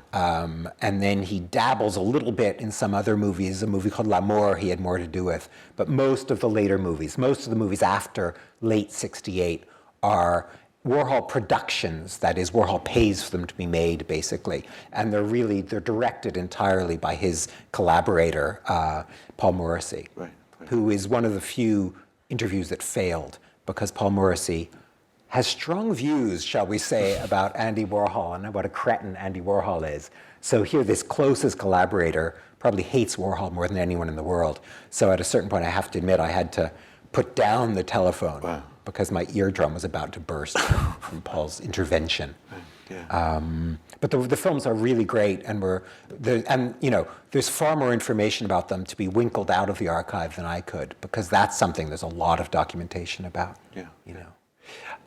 And then he dabbles a little bit in some other movies. A movie called L'Amour he had more to do with, but most of the later movies, most of the movies after late '68 are Warhol productions, that is, Warhol pays for them to be made, basically. And they're directed entirely by his collaborator, Paul Morrissey, who is one of the few interviews that failed, because Paul Morrissey has strong views, shall we say, about Andy Warhol and what a cretin Andy Warhol is. So here, this closest collaborator probably hates Warhol more than anyone in the world. So at a certain point, I have to admit, I had to put down the telephone. Because my eardrum was about to burst from Paul's intervention. But the films are really great, and there's far more information about them to be winkled out of the archive than I could, because that's something there's a lot of documentation about.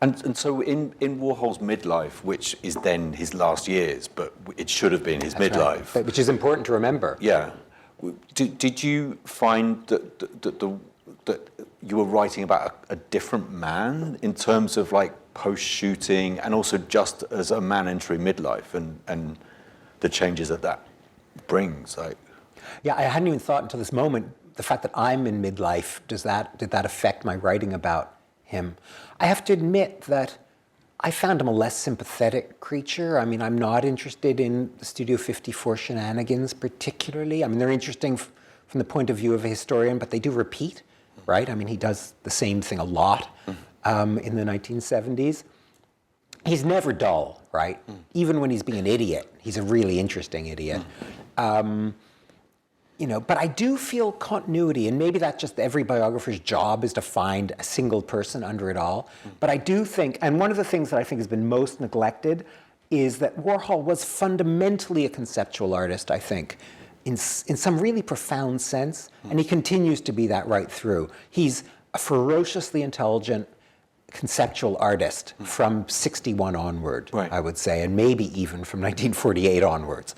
And so in Warhol's midlife, which is then his last years, but it should have been his midlife. Right. Which is important to remember. Yeah. Did you find that you were writing about a different man in terms of like post-shooting, and also just as a man entering midlife and the changes that brings? Yeah, I hadn't even thought until this moment, the fact that I'm in midlife, did that affect my writing about him? I have to admit that I found him a less sympathetic creature. I mean, I'm not interested in the Studio 54 shenanigans particularly. I mean, they're interesting from the point of view of a historian, but they do repeat. Right? I mean, he does the same thing a lot in the 1970s. He's never dull, right? Even when he's being an idiot, he's a really interesting idiot. But I do feel continuity, and maybe that's just every biographer's job is to find a single person under it all. But I do think, and one of the things that I think has been most neglected is that Warhol was fundamentally a conceptual artist, I think. In some really profound sense, and he continues to be that right through. He's a ferociously intelligent conceptual artist from '61 onward, I would say, and maybe even from 1948 onwards.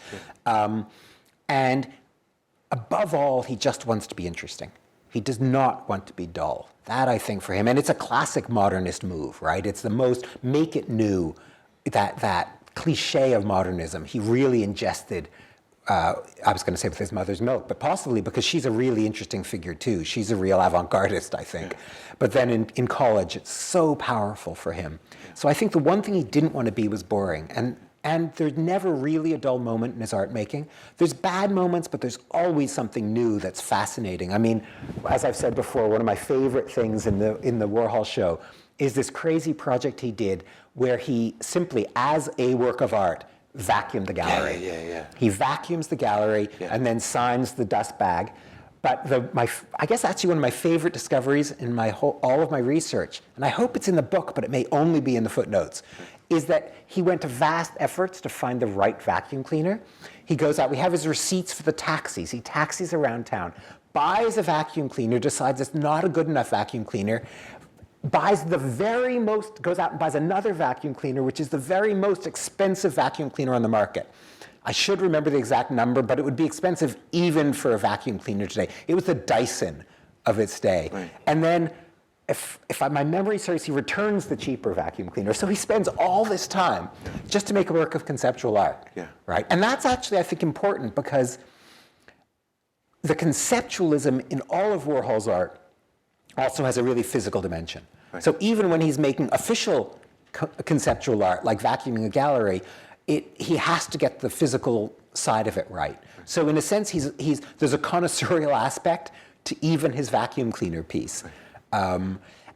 And above all, he just wants to be interesting. He does not want to be dull. That, I think, for him, and it's a classic modernist move, right? It's the most make it new, that cliche of modernism. He really ingested I was going to say with his mother's milk, but possibly because she's a really interesting figure too. She's a real avant-gardist, I think. But then in college, it's so powerful for him. So I think the one thing he didn't want to be was boring. And there's never really a dull moment in his art making. There's bad moments, but there's always something new that's fascinating. I mean, as I've said before, one of my favorite things in the Warhol show is this crazy project he did where he simply, as a work of art, vacuumed the gallery. He vacuums the gallery and then signs the dust bag. But I guess actually one of my favorite discoveries in all of my research, and I hope it's in the book, but it may only be in the footnotes, is that he went to vast efforts to find the right vacuum cleaner. He goes out, we have his receipts for the taxis. He taxis around town, buys a vacuum cleaner, decides it's not a good enough vacuum cleaner, buys goes out and buys another vacuum cleaner, which is the very most expensive vacuum cleaner on the market. I should remember the exact number, but it would be expensive even for a vacuum cleaner today. It was the Dyson of its day. And then, if my memory serves, he returns the cheaper vacuum cleaner. So he spends all this time just to make a work of conceptual art. Right? And that's actually, I think, important, because the conceptualism in all of Warhol's art also has a really physical dimension. So even when he's making official conceptual art, like vacuuming a gallery, he has to get the physical side of it right. So in a sense, there's a connoisseurial aspect to even his vacuum cleaner piece.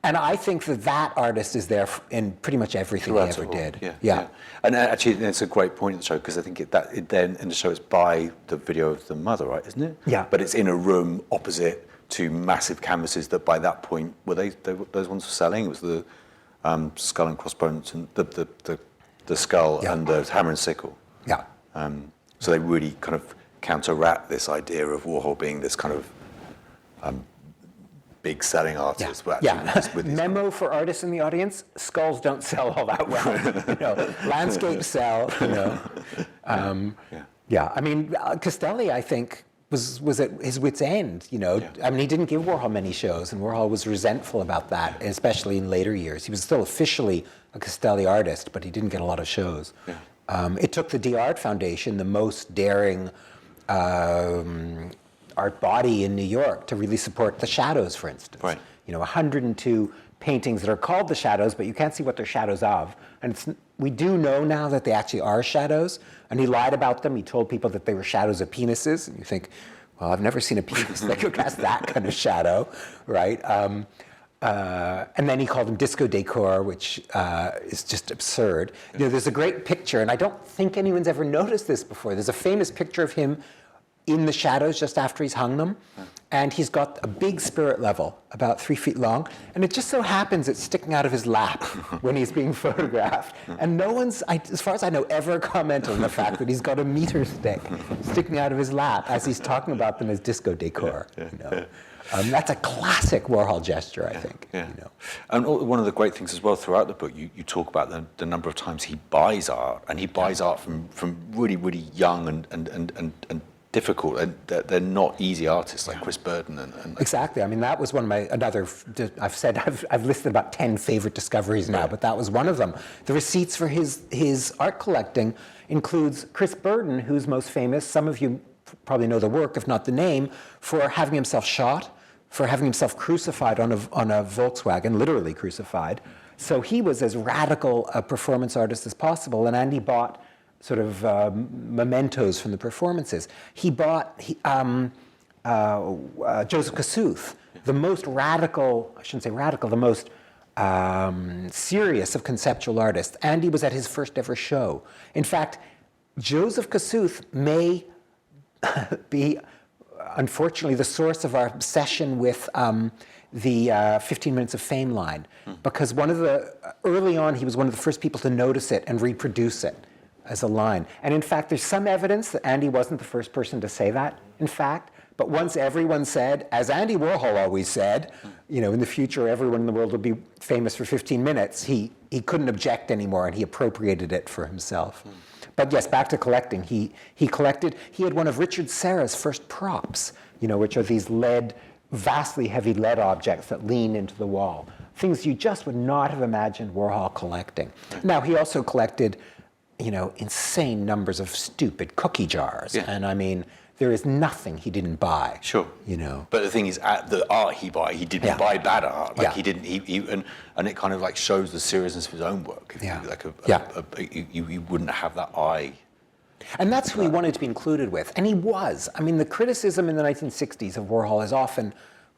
And I think that artist is there in pretty much everything he ever did. Yeah. And actually, it's a great point in the show, because I think then in the show it's by the video of the mother, right, isn't it? Yeah. But it's in a room opposite to massive canvases that by that point, were those ones for selling? It was the skull and crossbones and the skull and the hammer and sickle. Yeah. So they really kind of counteract this idea of Warhol being this kind of big selling artist. With Memo for artists in the audience: skulls don't sell all that well. Landscapes sell. I mean, Castelli, I think, was at his wit's end. I mean, he didn't give Warhol many shows, and Warhol was resentful about that, especially in later years. He was still officially a Castelli artist, but he didn't get a lot of shows. It took the d'Art Foundation, the most daring art body in New York, to really support the Shadows, for instance. Right. 102 paintings that are called the Shadows, but you can't see what they're shadows of. And we do know now that they actually are shadows, and he lied about them. He told people that they were shadows of penises, and you think, well, I've never seen a penis that could cast that kind of shadow, right? And then he called them disco decor, which is just absurd. There's a great picture, and I don't think anyone's ever noticed this before. There's a famous picture of him in the shadows just after he's hung them, and he's got a big spirit level, about 3 feet long, and it just so happens it's sticking out of his lap when he's being photographed. And no one's, as far as I know, ever commented on the fact that he's got a meter stick sticking out of his lap as he's talking about them as disco decor. That's a classic Warhol gesture, I think. And one of the great things as well throughout the book, you talk about the number of times he buys art, and he buys art from really, really young and difficult, and they're not easy artists like Chris Burden and exactly. I mean, that was one of my I've listed about 10 favorite discoveries now, but that was one of them. The receipts for his art collecting includes Chris Burden, who's most famous. Some of you probably know the work, if not the name, for having himself shot, for having himself crucified on a Volkswagen, literally crucified. So he was as radical a performance artist as possible, and Andy bought sort of mementos from the performances. He bought Joseph Kosuth, the most radical, I shouldn't say radical, the most serious of conceptual artists. Andy was at his first ever show. In fact, Joseph Kosuth may be, unfortunately, the source of our obsession with the 15 Minutes of Fame line, because early on, he was one of the first people to notice it and reproduce it as a line. And in fact, there's some evidence that Andy wasn't the first person to say that, in fact. But once everyone said, as Andy Warhol always said, in the future, everyone in the world will be famous for 15 minutes, he couldn't object anymore, and he appropriated it for himself. But yes, back to collecting. He had one of Richard Serra's first props, which are these vastly heavy lead objects that lean into the wall. Things you just would not have imagined Warhol collecting. Now, he also collected insane numbers of stupid cookie jars. And I mean, there is nothing he didn't buy. Sure. But the thing is, the art he bought, he didn't buy bad art. He didn't, and it kind of like shows the seriousness of his own work. You wouldn't have that eye. And that's who he wanted to be included with. And he was. I mean, the criticism in the 1960s of Warhol is often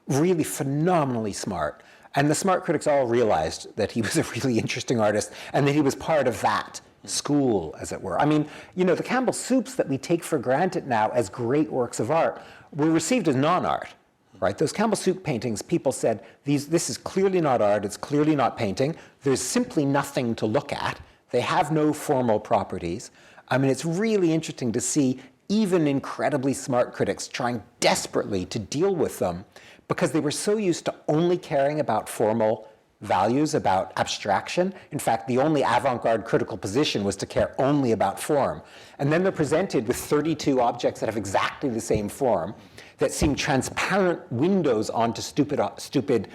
really phenomenally smart. And the smart critics all realized that he was a really interesting artist and that he was part of that school, as it were. I mean, the Campbell soups that we take for granted now as great works of art were received as non-art, right? Those Campbell soup paintings, people said, this is clearly not art, it's clearly not painting, there's simply nothing to look at, they have no formal properties. I mean, it's really interesting to see even incredibly smart critics trying desperately to deal with them because they were so used to only caring about formal values, about abstraction. In fact, the only avant-garde critical position was to care only about form. And then they're presented with 32 objects that have exactly the same form, that seem transparent windows onto stupid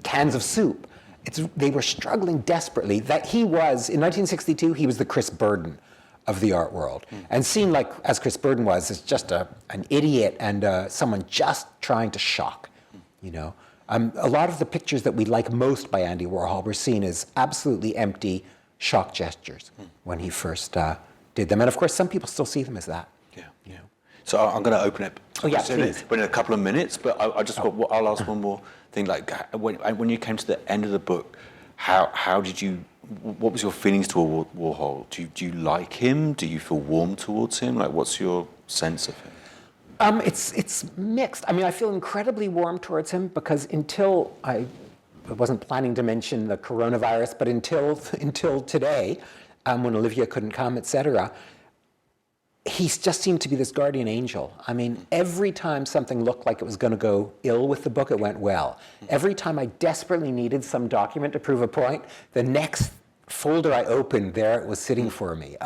cans of soup. They were struggling desperately. That he was, in 1962, he was the Chris Burden of the art world. And seen as Chris Burden was, as just an idiot and someone just trying to shock, A lot of the pictures that we like most by Andy Warhol were seen as absolutely empty shock gestures when he first did them. And of course, some people still see them as that. Yeah, yeah. So I'm going to open it. Oh, yeah, please. In a couple of minutes, but I just I'll ask one more thing. Like when you came to the end of the book, how did you? What was your feelings toward Warhol? Do you like him? Do you feel warm towards him? Like, what's your sense of him? It's mixed. I mean, I feel incredibly warm towards him because until I wasn't planning to mention the coronavirus, but until today, when Olivia couldn't come, etc., he just seemed to be this guardian angel. I mean, every time something looked like it was going to go ill with the book, it went well. Every time I desperately needed some document to prove a point, the next folder I opened, there it was sitting for me.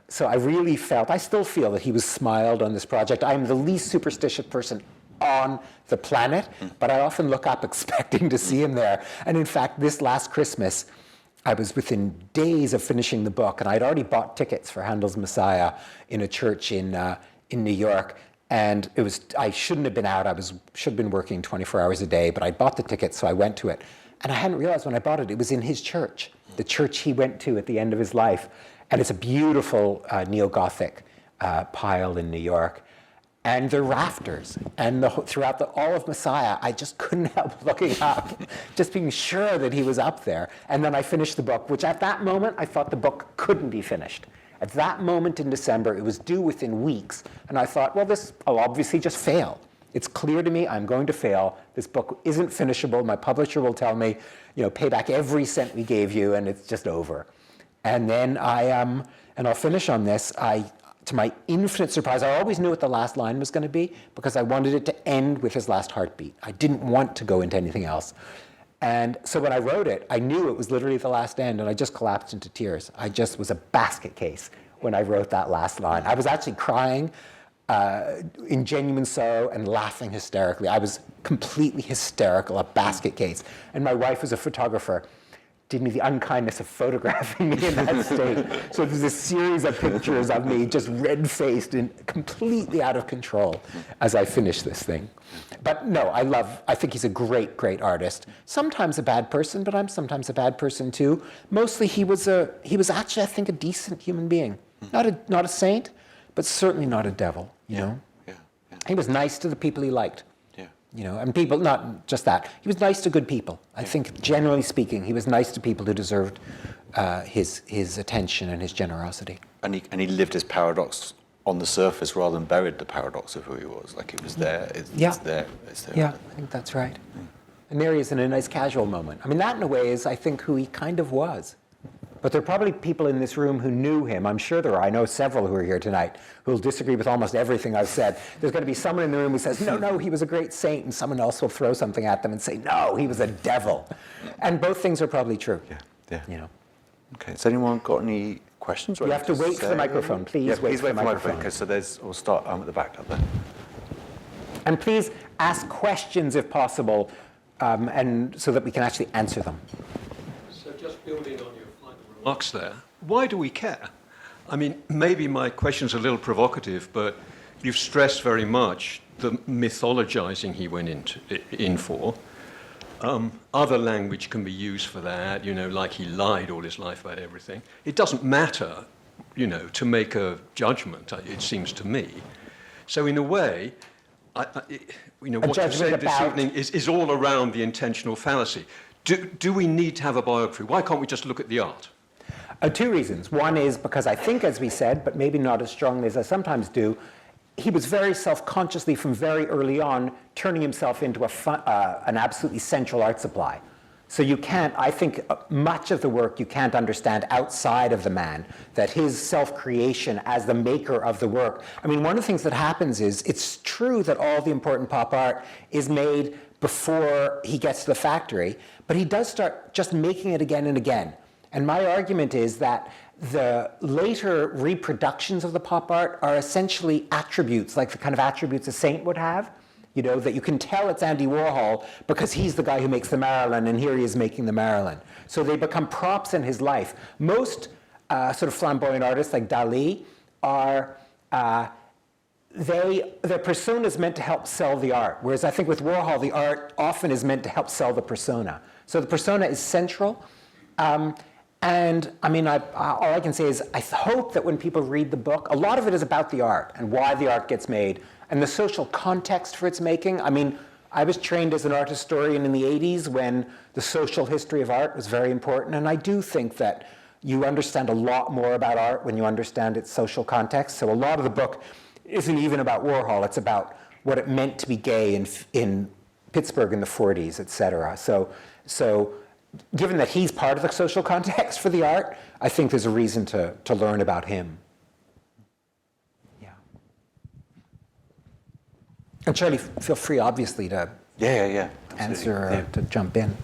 So I really felt, I still feel that he was smiled on this project. I'm the least superstitious person on the planet, but I often look up expecting to see him there. And in fact, this last Christmas, I was within days of finishing the book, and I'd already bought tickets for Handel's Messiah in a church in New York. And I shouldn't have been out. Should have been working 24 hours a day, but I bought the tickets, so I went to it. And I hadn't realized when I bought it, it was in his church, the church he went to at the end of his life. And it's a beautiful neo-Gothic pile in New York. And the rafters, and throughout all of Messiah, I just couldn't help looking up, just being sure that he was up there. And then I finished the book, which at that moment, I thought the book couldn't be finished. At that moment in December, it was due within weeks, and I thought, well, I'll obviously just fail. It's clear to me I'm going to fail. This book isn't finishable. My publisher will tell me, pay back every cent we gave you, and it's just over. And then and I'll finish on this, to my infinite surprise, I always knew what the last line was going to be because I wanted it to end with his last heartbeat. I didn't want to go into anything else. And so when I wrote it, I knew it was literally the last end, and I just collapsed into tears. I just was a basket case when I wrote that last line. I was actually crying in genuine sorrow and laughing hysterically. I was completely hysterical, a basket case. And my wife was a photographer, did me the unkindness of photographing me in that state. So there's a series of pictures of me just red-faced and completely out of control as I finish this thing. But no, I think he's a great, great artist. Sometimes a bad person, but I'm sometimes a bad person too. Mostly he was actually, I think, a decent human being. Not a saint, but certainly not a devil, you know? Yeah. He was nice to the people he liked. And people, not just that. He was nice to good people. I think, generally speaking, he was nice to people who deserved his attention and his generosity. And he lived his paradox on the surface rather than buried the paradox of who he was. Like it was there. It's there. Yeah, I think that's right. And there he is in a nice casual moment. I mean, that in a way is, I think, who he kind of was. But there are probably people in this room who knew him. I'm sure there are. I know several who are here tonight who will disagree with almost everything I've said. There's going to be someone in the room who says, no, he was a great saint, and someone else will throw something at them and say, no, he was a devil. And both things are probably true. Yeah. Okay, has anyone got any questions? You have to wait for the microphone. Please wait for the microphone. Okay, so we'll start at the back up there. And please ask questions if possible, and so that we can actually answer them. So just building on your final remarks there, why do we care? I mean, maybe my question's a little provocative, but you've stressed very much the mythologizing he went in for. Other language can be used for that, like he lied all his life about everything. It doesn't matter, to make a judgment, it seems to me. So in a way, what you said this evening is all around the intentional fallacy. Do we need to have a biography? Why can't we just look at the art? Two reasons. One is because I think, as we said, but maybe not as strongly as I sometimes do, he was very self-consciously from very early on turning himself into an absolutely central art supply. So you can't, I think much of the work you can't understand outside of the man, that his self-creation as the maker of the work. I mean, one of the things that happens is, it's true that all the important pop art is made before he gets to the factory, but he does start just making it again and again. And my argument is that the later reproductions of the pop art are essentially attributes, like the kind of attributes a saint would have, that you can tell it's Andy Warhol because he's the guy who makes the Marilyn, and here he is making the Marilyn. So they become props in his life. Most sort of flamboyant artists like Dali are, their persona is meant to help sell the art, whereas I think with Warhol, the art often is meant to help sell the persona. So the persona is central. And I mean, all I can say is I hope that when people read the book, a lot of it is about the art and why the art gets made and the social context for its making. I mean, I was trained as an art historian in the 80s when the social history of art was very important. And I do think that you understand a lot more about art when you understand its social context. So a lot of the book isn't even about Warhol. It's about what it meant to be gay in Pittsburgh in the 40s, et cetera. So given that he's part of the social context for the art, I think there's a reason to learn about him. Yeah. And Charlie, feel free, obviously, to answer or to jump in.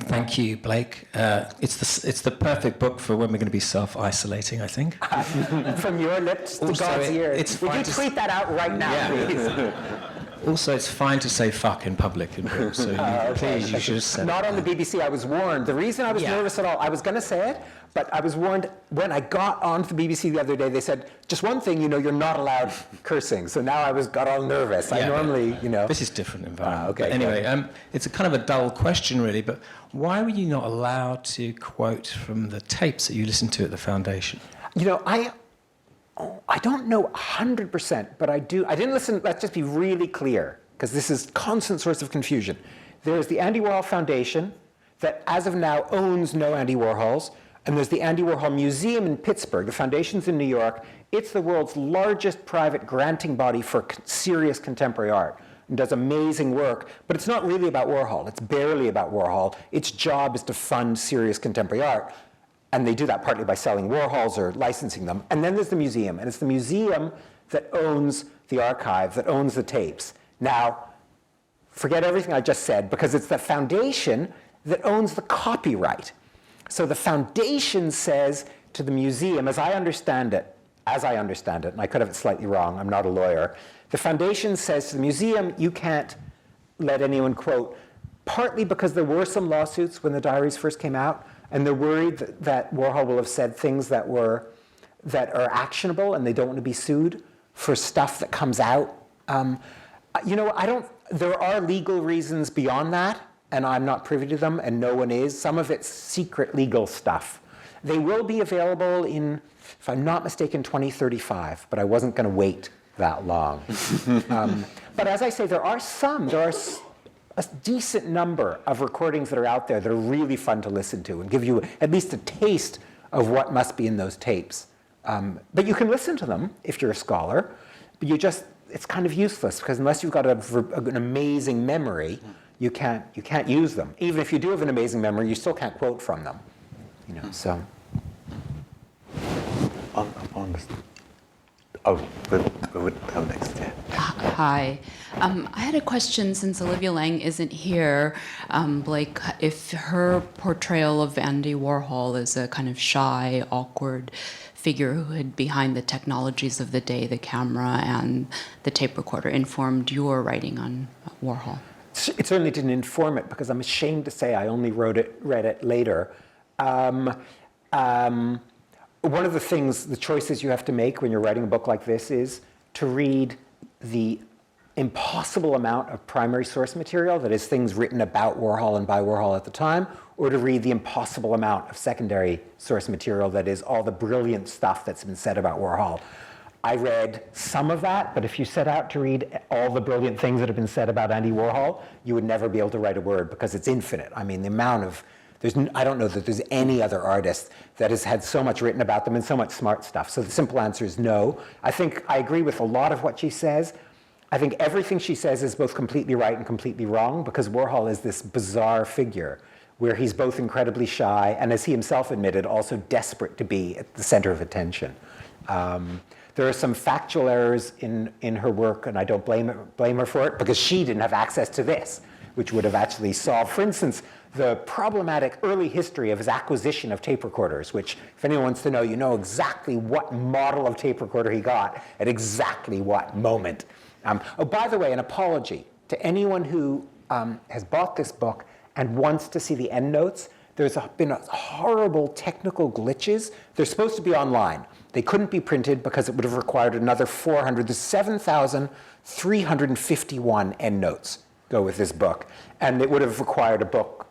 Thank you, Blake. It's the perfect book for when we're going to be self-isolating, I think. From your lips to Also, God's ears. Would you to tweet that out right now, please? Also, it's fine to say fuck in public in books, so please, you should have said Not it. on the BBC, I was warned. The reason I was nervous at all, I was going to say it, but I was warned when I got onto the BBC the other day, they said, just one thing, you're not allowed cursing. So now I got all nervous. I normally, This is different environment. okay, But anyway, it's a kind of a dull question, really, but why were you not allowed to quote from the tapes that you listened to at the Foundation? I don't know 100%, but I do. I didn't listen, let's just be really clear, because this is constant source of confusion. There's the Andy Warhol Foundation that, as of now, owns no Andy Warhols, and there's the Andy Warhol Museum in Pittsburgh. The foundation's in New York. It's the world's largest private granting body for serious contemporary art, and does amazing work, but it's not really about Warhol. It's barely about Warhol. Its job is to fund serious contemporary art. And they do that partly by selling Warhols or licensing them. And then there's the museum. And it's the museum that owns the archive, that owns the tapes. Now, forget everything I just said, because it's the foundation that owns the copyright. So the foundation says to the museum, as I understand it, and I could have it slightly wrong, I'm not a lawyer, the foundation says to the museum, you can't let anyone quote, partly because there were some lawsuits when the diaries first came out, and they're worried that Warhol will have said things that are actionable, and they don't want to be sued for stuff that comes out. There are legal reasons beyond that, and I'm not privy to them, and no one is. Some of it's secret legal stuff. They will be available in, if I'm not mistaken, 2035, but I wasn't going to wait that long. But as I say, there are a decent number of recordings that are out there that are really fun to listen to and give you at least a taste of what must be in those tapes. But you can listen to them if you're a scholar, but it's kind of useless, because unless you've got an amazing memory, you can't use them. Even if you do have an amazing memory, you still can't quote from them. So. We'll come next, yeah. Hi. I had a question, since Olivia Lang isn't here, Blake, if her portrayal of Andy Warhol as a kind of shy, awkward figure who hid behind the technologies of the day, the camera and the tape recorder, informed your writing on Warhol. It certainly didn't inform it, because I'm ashamed to say I only read it later. One of the choices you have to make when you're writing a book like this is to read the impossible amount of primary source material, that is things written about Warhol and by Warhol at the time, or to read the impossible amount of secondary source material, that is all the brilliant stuff that's been said about Warhol. I read some of that, but if you set out to read all the brilliant things that have been said about Andy Warhol, you would never be able to write a word, because it's infinite. I mean, the amount of I don't know that there's any other artist that has had so much written about them and so much smart stuff. So the simple answer is no. I think I agree with a lot of what she says. I think everything she says is both completely right and completely wrong, because Warhol is this bizarre figure where he's both incredibly shy and, as he himself admitted, also desperate to be at the center of attention. There are some factual errors in her work, and I don't blame her for it, because she didn't have access to this, which would have actually solved, for instance, the problematic early history of his acquisition of tape recorders, which, if anyone wants to know, you know exactly what model of tape recorder he got at exactly what moment. By the way, an apology to anyone who has bought this book and wants to see the endnotes. There's been horrible technical glitches. They're supposed to be online. They couldn't be printed because it would have required another 400. There's 7,351 endnotes go with this book, and it would have required a book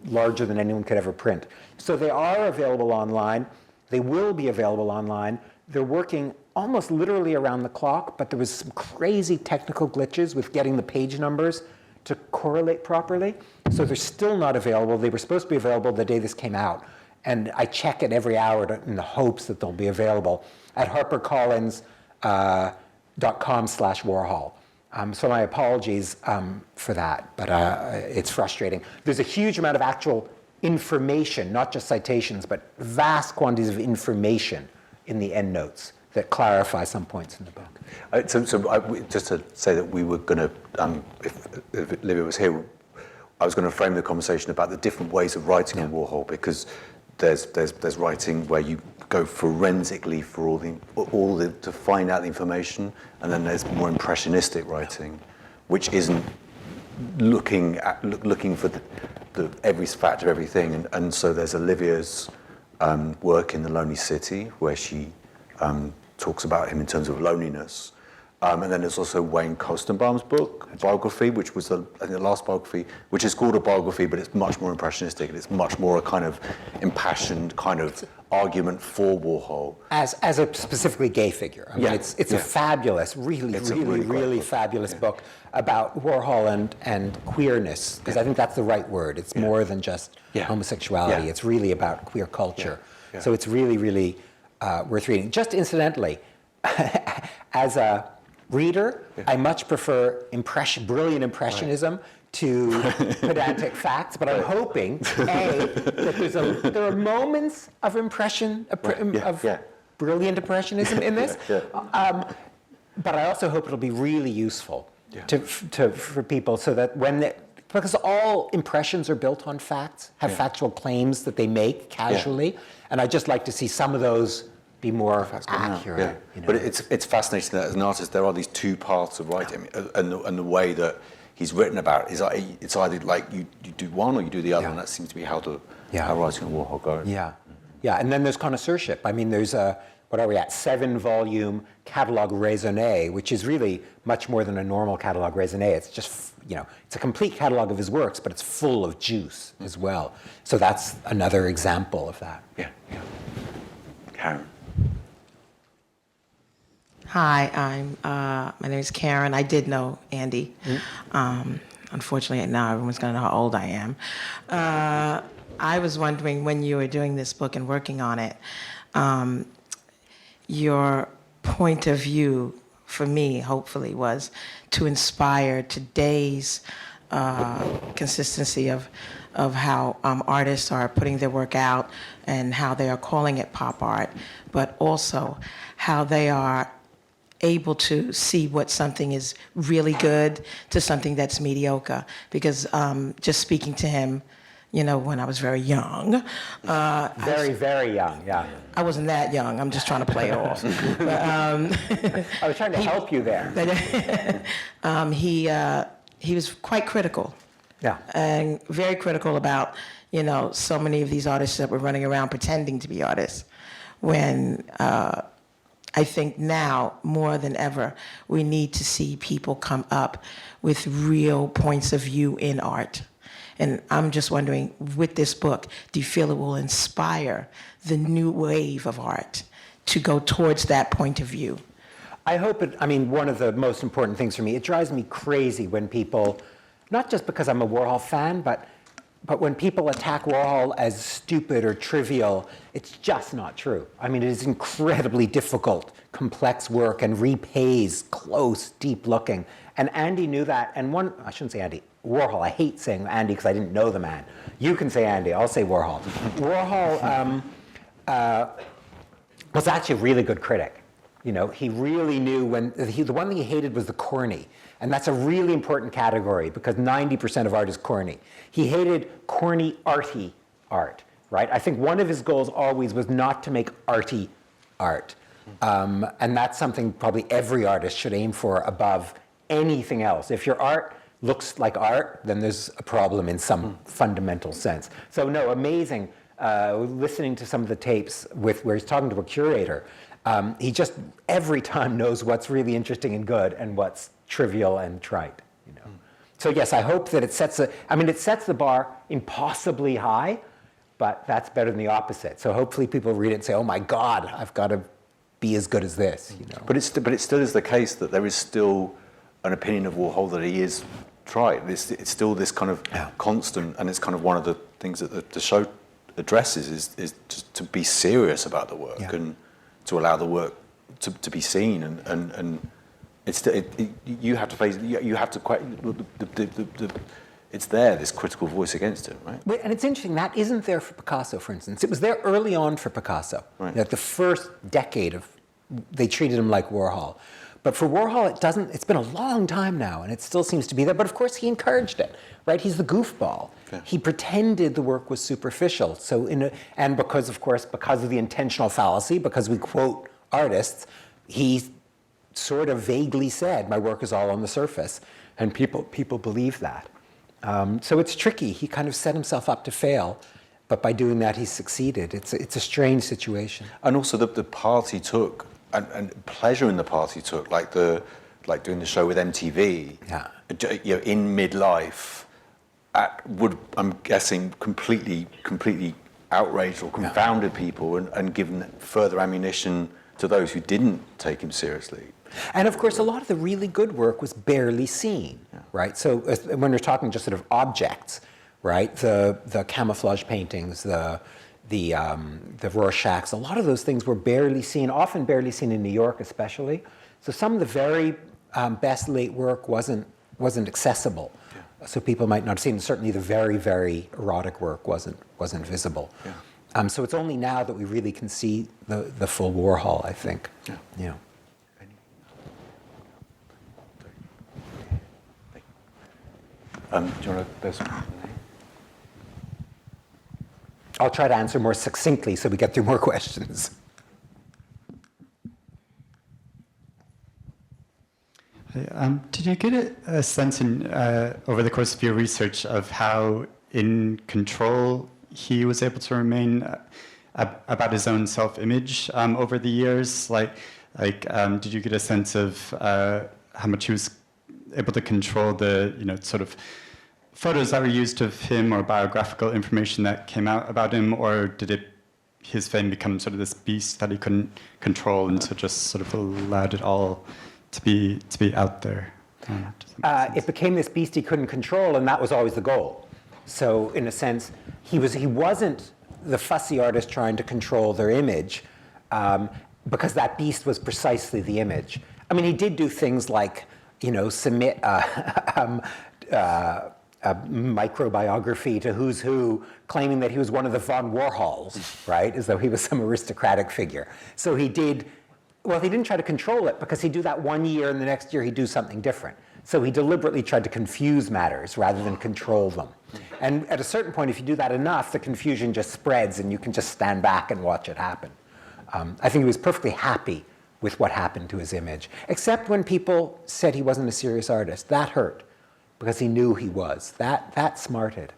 larger than anyone could ever print. So they are available online. They will be available online. They're working almost literally around the clock, but there was some crazy technical glitches with getting the page numbers to correlate properly. So they're still not available. They were supposed to be available the day this came out. And I check it every hour in the hopes that they'll be available at harpercollins.com/Warhol. So my apologies for that, but it's frustrating. There's a huge amount of actual information, not just citations, but vast quantities of information in the endnotes that clarify some points in the book. Just to say that we were going to, if Olivia was here, I was going to frame the conversation about the different ways of writing on Warhol, because there's writing where you go forensically for to find out the information, and then there's more impressionistic writing, which isn't looking for every fact of everything. And so there's Olivia's work in The Lonely City, where she talks about him in terms of loneliness. And then there's also Wayne Kostenbaum's book, biography, which was the last biography, which is called a biography, but it's much more impressionistic, and it's much more a kind of impassioned kind of argument for Warhol. As a specifically gay figure. I mean, it's a fabulous, really fabulous book about Warhol and queerness, because I think that's the right word. It's more than just homosexuality. It's really about queer culture. So it's really worth reading. Just incidentally, as a reader, I much prefer brilliant impressionism to pedantic facts, but I'm hoping, that there are moments of brilliant impressionism in this, but I also hope it'll be really useful for people, so that because all impressions are built on facts, have factual claims that they make casually, and I'd just like to see some of those be more accurate. You know? But it's fascinating that as an artist there are these two paths of writing, and the way that he's written about it is it's either like you do one or you do the other, and that seems to be how writing on Warhol goes. And then there's connoisseurship. I mean, there's what are we at, 7-volume catalogue raisonné, which is really much more than a normal catalogue raisonné. It's just, it's a complete catalogue of his works, but it's full of juice as well. So that's another example of that. Karen. Hi, my name is Karen. I did know Andy. Unfortunately, now everyone's going to know how old I am. I was wondering, when you were doing this book and working on it, your point of view, for me, hopefully, was to inspire today's consistency of how artists are putting their work out and how they are calling it pop art, but also how they are able to see what something is really good to something that's mediocre. Because just speaking to him, when I was very young. Very young, I wasn't that young. I'm just trying to play it off. But, I was trying to help you there. He was quite critical. And very critical about, so many of these artists that were running around pretending to be artists, when I think now, more than ever, we need to see people come up with real points of view in art. And I'm just wondering, with this book, do you feel it will inspire the new wave of art to go towards that point of view? I hope it. I mean, one of the most important things for me, it drives me crazy when people, not just because I'm a Warhol fan, but when people attack Warhol as stupid or trivial. It's just not true. I mean, it is incredibly difficult, complex work, and repays close, deep looking. And Andy knew that. And I shouldn't say Andy, Warhol. I hate saying Andy because I didn't know the man. You can say Andy, I'll say Warhol. Warhol was actually a really good critic. He really knew the one thing he hated was the corny. And that's a really important category, because 90% of art is corny. He hated corny, arty art, right? I think one of his goals always was not to make arty art. And that's something probably every artist should aim for above anything else. If your art looks like art, then there's a problem in some fundamental sense. So no, amazing. Listening to some of the tapes where he's talking to a curator, he just every time knows what's really interesting and good and what's trivial and trite. So yes, I hope that it sets the bar impossibly high, but that's better than the opposite. So hopefully people read it and say, oh my God, I've got to be as good as this. You know? But it still is the case that there is still an opinion of Warhol that he is trite. It's still this kind of constant, and it's kind of one of the things that the show addresses is to be serious about the work and to allow the work to be seen, and you have to face, you have to quite, it's there, this critical voice against it, right? And it's interesting, that isn't there for Picasso, for instance. It was there early on for Picasso. Right. Like the first decade they treated him like Warhol. But for Warhol, it's been a long time now, and it still seems to be there. But of course, he encouraged it, right? He's the goofball. Okay. He pretended the work was superficial. And because of the intentional fallacy, because we quote artists, he sort of vaguely said, my work is all on the surface. And people believe that. So it's tricky. He kind of set himself up to fail. But by doing that, he succeeded. It's a strange situation. And also the path he took, and pleasure in the path he took, like doing the show with MTV, in midlife, I'm guessing completely outraged or confounded people, and given further ammunition to those who didn't take him seriously. And of course, a lot of the really good work was barely seen, right? So when we're talking just sort of objects, right? The camouflage paintings, the Rorschachs, a lot of those things were barely seen, often barely seen in New York especially. So some of the very best late work wasn't accessible. Yeah. So people might not have seen, certainly the very, very erotic work wasn't visible. Yeah. So it's only now that we really can see the full Warhol, I think. Yeah. Do you want to? I'll try to answer more succinctly so we get through more questions. Did you get a sense over the course of your research of how in control he was able to remain about his own self-image over the years? Did you get a sense of how much he was able to control the sort of photos that were used of him or biographical information that came out about him, or did his fame become sort of this beast that he couldn't control, and so just sort of allowed it all to be out there? It became this beast he couldn't control, and that was always the goal. So in a sense, he wasn't the fussy artist trying to control their image, because that beast was precisely the image. I mean, he did do things like, submit a microbiography to Who's Who, claiming that he was one of the von Warhols, right? As though he was some aristocratic figure. So he didn't try to control it, because he'd do that one year and the next year he'd do something different. So he deliberately tried to confuse matters rather than control them. And at a certain point, if you do that enough, the confusion just spreads and you can just stand back and watch it happen. I think he was perfectly happy with what happened to his image, except when people said he wasn't a serious artist. That hurt, because he knew he was. That smarted,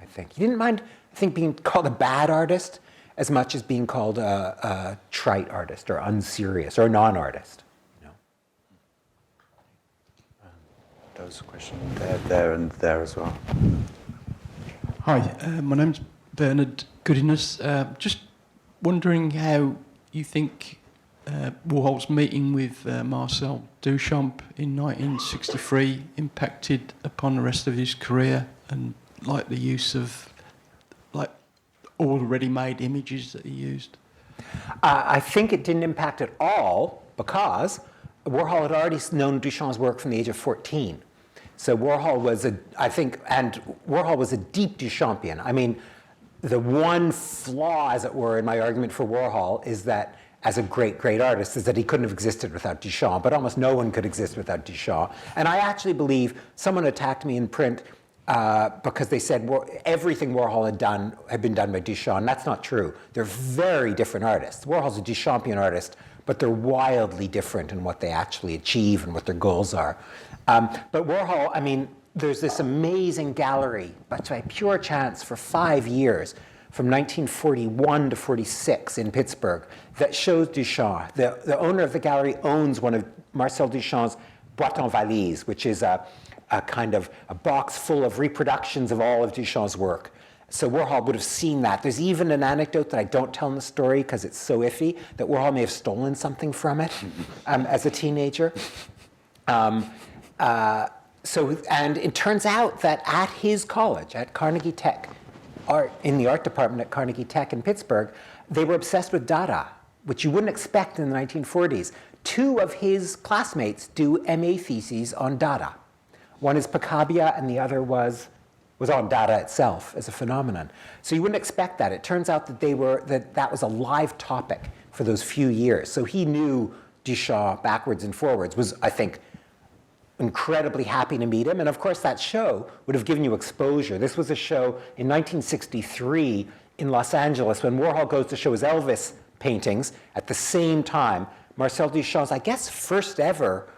I think. He didn't mind, I think, being called a bad artist as much as being called a trite artist or unserious or a non-artist. There was a question there and there as well. Hi, my name's Bernard Goodiness. Just wondering how you think Warhol's meeting with Marcel Duchamp in 1963 impacted upon the rest of his career, and like the use of already made images that he used? I think it didn't impact at all, because Warhol had already known Duchamp's work from the age of 14. So Warhol was Warhol was a deep Duchampian. I mean, the one flaw, as it were, in my argument for Warhol is that, as a great, great artist, is that he couldn't have existed without Duchamp, but almost no one could exist without Duchamp. And I actually believe someone attacked me in print because they said everything Warhol had been done by Duchamp, and that's not true. They're very different artists. Warhol's a Duchampian artist, but they're wildly different in what they actually achieve and what their goals are. But Warhol, I mean, there's this amazing gallery, but by pure chance, for 5 years, from 1941 to 46 in Pittsburgh, that shows Duchamp. The owner of the gallery owns one of Marcel Duchamp's boîte en valise, which is a a box full of reproductions of all of Duchamp's work. So Warhol would have seen that. There's even an anecdote that I don't tell in the story because it's so iffy, that Warhol may have stolen something from it as a teenager. And it turns out that at his college, at Carnegie Tech, in the art department at Carnegie Tech in Pittsburgh, they were obsessed with Dada, which you wouldn't expect in the 1940s. 2 of his classmates do MA theses on Dada. One is Picabia, and the other was on Dada itself as a phenomenon. So you wouldn't expect that. It turns out that that was a live topic for those few years. So he knew Duchamp backwards and forwards, was, I think, incredibly happy to meet him. And of course, that show would have given you exposure. This was a show in 1963 in Los Angeles when Warhol goes to show his Elvis paintings. At the same time, Marcel Duchamp's, I guess, first ever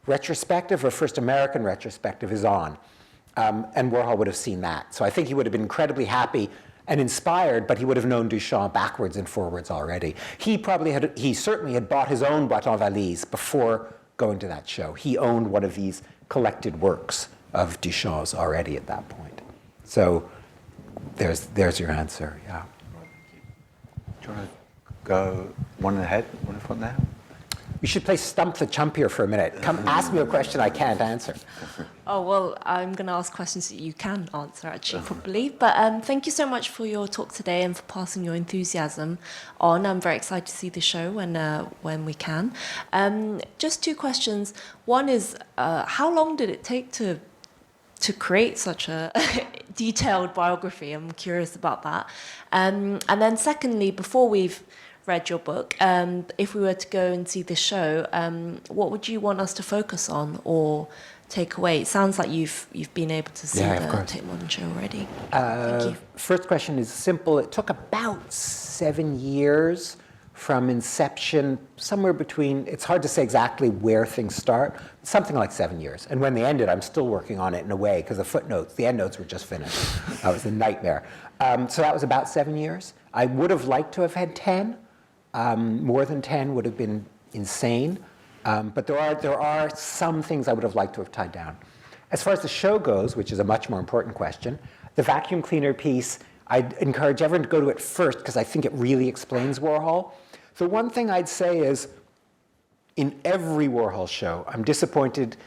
retrospective or first American retrospective is on. And Warhol would have seen that. So I think he would have been incredibly happy and inspired, but he would have known Duchamp backwards and forwards already. He certainly had bought his own Boîte en Valise before going to that show. He owned one of these collected works of Duchamp's already at that point. So there's your answer, yeah. Do you want to go one ahead, one in front there? We should play Stump the Chump here for a minute. Come ask me a question I can't answer. Oh, well, I'm going to ask questions that you can answer, actually, probably. But thank you so much for your talk today and for passing your enthusiasm on. I'm very excited to see the show when we can. Just 2 questions. One is, how long did it take to create such a detailed biography? I'm curious about that. And then secondly, before we've read your book, if we were to go and see the show, what would you want us to focus on or take away? It sounds like you've been able to see the Tate Modern show already. Thank you. First question is simple. It took about 7 years from inception, somewhere between, it's hard to say exactly where things start, something like 7 years. And when they ended, I'm still working on it in a way, because the endnotes were just finished. That was a nightmare. So that was about 7 years. I would have liked to have had 10. More than 10 would have been insane. But there are some things I would have liked to have tied down. As far as the show goes, which is a much more important question, the vacuum cleaner piece, I'd encourage everyone to go to it first because I think it really explains Warhol. The one thing I'd say is, in every Warhol show, I'm disappointed,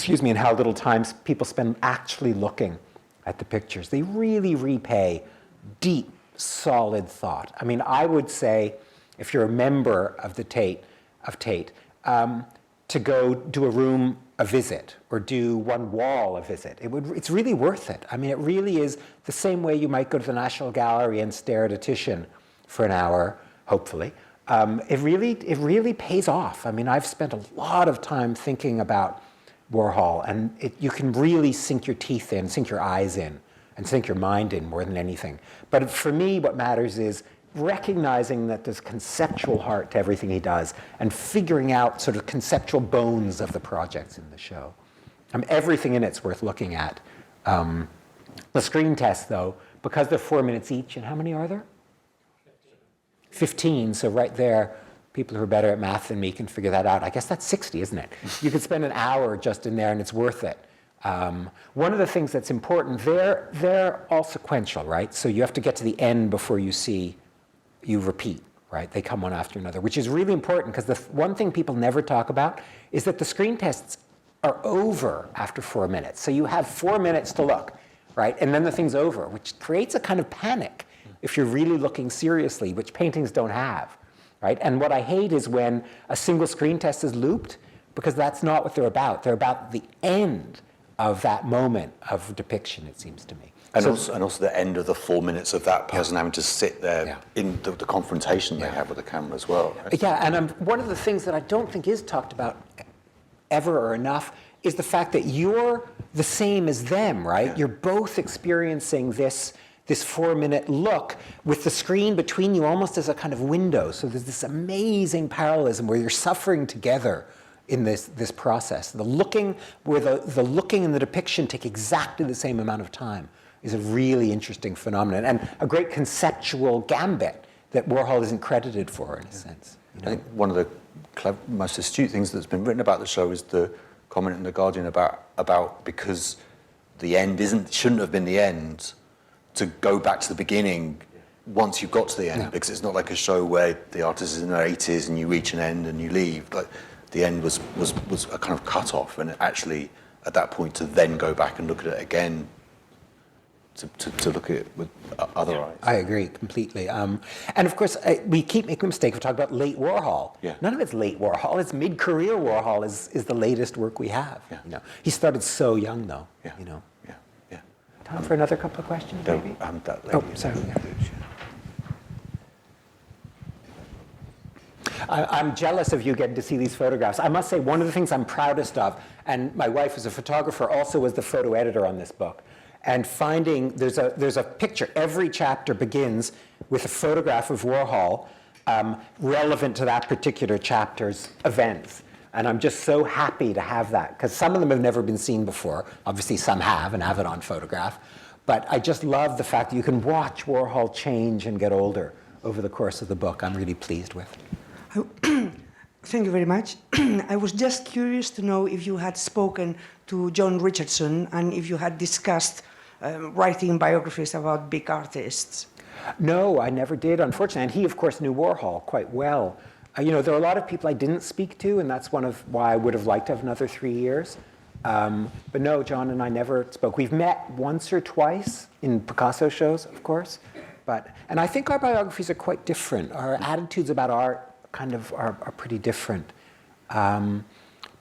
in how little time people spend actually looking at the pictures. They really repay deep, solid thought. I mean, I would say, if you're a member of Tate, to go do a room a visit or do one wall a visit. It's really worth it. I mean, it really is the same way you might go to the National Gallery and stare at a Titian for an hour, hopefully. It really pays off. I mean, I've spent a lot of time thinking about Warhol, and you can really sink your teeth in, sink your eyes in, and sink your mind in more than anything. But for me, what matters is recognizing that there's conceptual heart to everything he does and figuring out sort of conceptual bones of the projects in the show. Everything in it's worth looking at. The screen tests, though, because they're 4 minutes each, and how many are there? 15, so right there, people who are better at math than me can figure that out. I guess that's 60, isn't it? You could spend an hour just in there, and it's worth it. One of the things that's important, they're all sequential, right? So you have to get to the end before you repeat, right? They come one after another, which is really important because the one thing people never talk about is that the screen tests are over after 4 minutes. So you have 4 minutes to look, right? And then the thing's over, which creates a kind of panic if you're really looking seriously, which paintings don't have, right? And what I hate is when a single screen test is looped, because that's not what they're about. They're about the end of that moment of depiction, it seems to me. And also the end of the 4 minutes of that person having to sit there in the confrontation they have with the camera as well. Right? Yeah, and one of the things that I don't think is talked about ever or enough is the fact that you're the same as them, right? Yeah. You're both experiencing this 4 minute look with the screen between you almost as a kind of window. So there's this amazing parallelism where you're suffering together in this process. The looking, where the looking and the depiction take exactly the same amount of time, is a really interesting phenomenon and a great conceptual gambit that Warhol isn't credited for, in a sense. I think one of the most astute things that's been written about the show is the comment in The Guardian about about because the end shouldn't have been the end, to go back to the beginning once you've got to the end, because it's not like a show where the artist is in their 80s and you reach an end and you leave. Like, the end was a kind of cut off, and actually at that point to then go back and look at it again, to look at it with other eyes. I agree completely. And of course, we keep making the mistake of talking about late Warhol. Yeah. None of it's late Warhol. It's mid-career Warhol is the latest work we have. Yeah. You know, he started so young, though. Yeah. You know. Yeah. Time for another couple of questions, maybe. That Oh, lady. sorry. I'm jealous of you getting to see these photographs. I must say, one of the things I'm proudest of, and my wife was a photographer, also was the photo editor on this book. And finding, there's a picture, every chapter begins with a photograph of Warhol relevant to that particular chapter's events. And I'm just so happy to have that, because some of them have never been seen before. Obviously, some have and have it on photograph. But I just love the fact that you can watch Warhol change and get older over the course of the book. I'm really pleased with. Thank you very much. I was just curious to know if you had spoken to John Richardson and if you had discussed writing biographies about big artists. No, I never did, unfortunately. And he, of course, knew Warhol quite well. You know, there are a lot of people I didn't speak to, and that's one of why I would have liked to have another 3 years. But no, John and I never spoke. We've met once or twice in Picasso shows, of course. And I think our biographies are quite different. Our attitudes about art kind of are pretty different.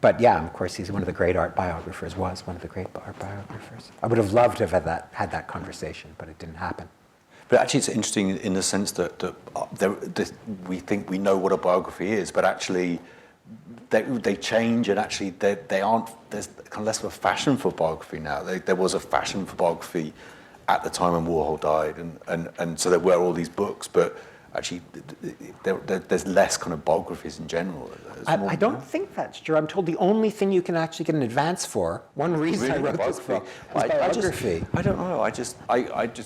But yeah, of course, he's one of the great art biographers, was one of the great art biographers. I would have loved to have had that conversation, but it didn't happen. But actually, it's interesting in the sense that we think we know what a biography is, but actually they change, and actually they aren't. There's kind of less of a fashion for biography now. There was a fashion for biography at the time when Warhol died, and so there were all these books, but actually there's less kind of biographies in general. I don't think that's true. I'm told the only thing you can actually get an advance for, one reason I wrote this book, is biography. I don't know. I just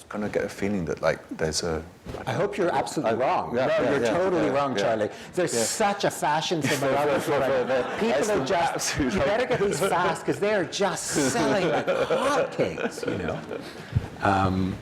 kind of get a feeling that like there's a. I hope you're absolutely wrong. You're totally wrong, Charlie. There's such a fashion for biography right now. People are just, you better get these fast because they are just selling like hotcakes, you know.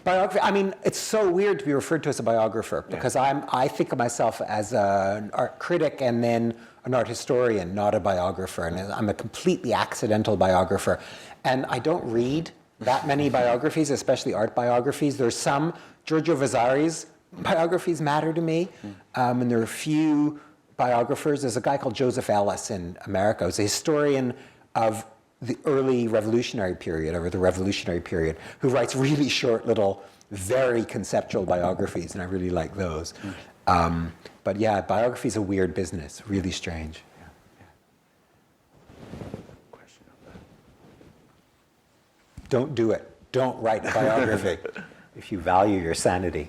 Biography, I mean, it's so weird to be referred to as a biographer because I think of myself as an art critic and then an art historian, not a biographer. And I'm a completely accidental biographer. And I don't read that many biographies, especially art biographies. There's some, Giorgio Vasari's biographies matter to me. And there are a few biographers. There's a guy called Joseph Ellis in America who's a historian of the early revolutionary period, or the revolutionary period, who writes really short little, very conceptual biographies, and I really like those. But yeah, biography is a weird business, really strange. Question up there. Don't do it. Don't write a biography if you value your sanity.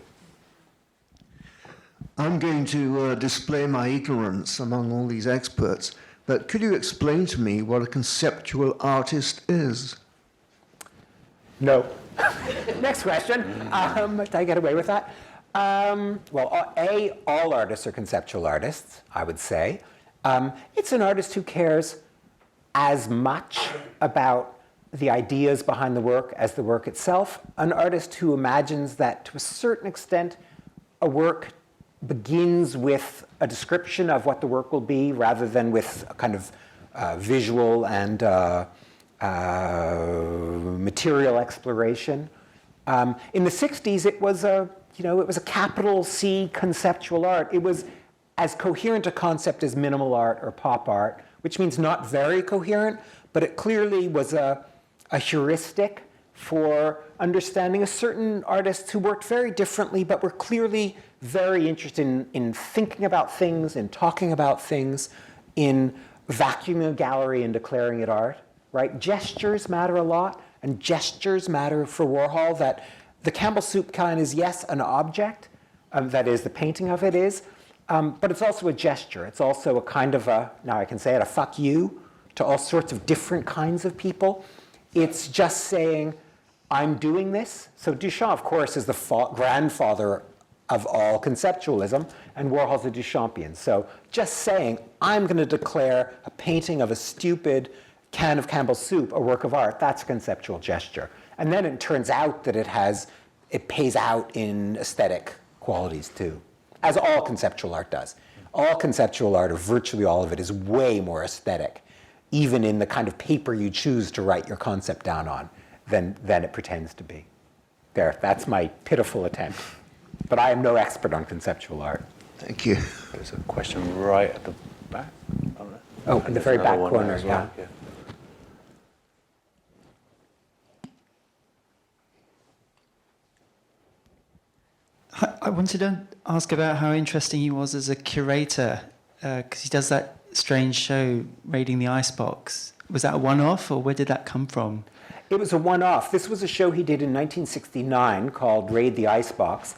I'm going to display my ignorance among all these experts. But could you explain to me what a conceptual artist is? No. Next question. Did I get away with that? Well, all artists are conceptual artists, I would say. It's an artist who cares as much about the ideas behind the work as the work itself. An artist who imagines that, to a certain extent, a work begins with a description of what the work will be rather than with a kind of visual and material exploration. In the 60s, it was a capital C conceptual art. It was as coherent a concept as minimal art or pop art, which means not very coherent, but it clearly was a heuristic for understanding a certain artists who worked very differently, but were clearly very interested in thinking about things, in talking about things, in vacuuming a gallery and declaring it art, right? Gestures matter a lot, and gestures matter for Warhol, that the Campbell soup can is, yes, an object, that is, the painting of it is, but it's also a gesture. It's also a kind of now I can say it, a fuck you to all sorts of different kinds of people. It's just saying, I'm doing this. So Duchamp, of course, is the grandfather of all conceptualism, and Warhol's a Duchampian. So just saying, I'm going to declare a painting of a stupid can of Campbell's soup a work of art, that's a conceptual gesture. And then it turns out that it pays out in aesthetic qualities too, as all conceptual art does. All conceptual art, or virtually all of it, is way more aesthetic, even in the kind of paper you choose to write your concept down on, than it pretends to be. There, that's my pitiful attempt. But I am no expert on conceptual art. Thank you. There's a question right at the back. Oh, in the very back corner, yeah. I wanted to ask about how interesting he was as a curator, because he does that strange show, Raiding the Icebox. Was that a one-off, or where did that come from? It was a one-off. This was a show he did in 1969 called Raid the Icebox,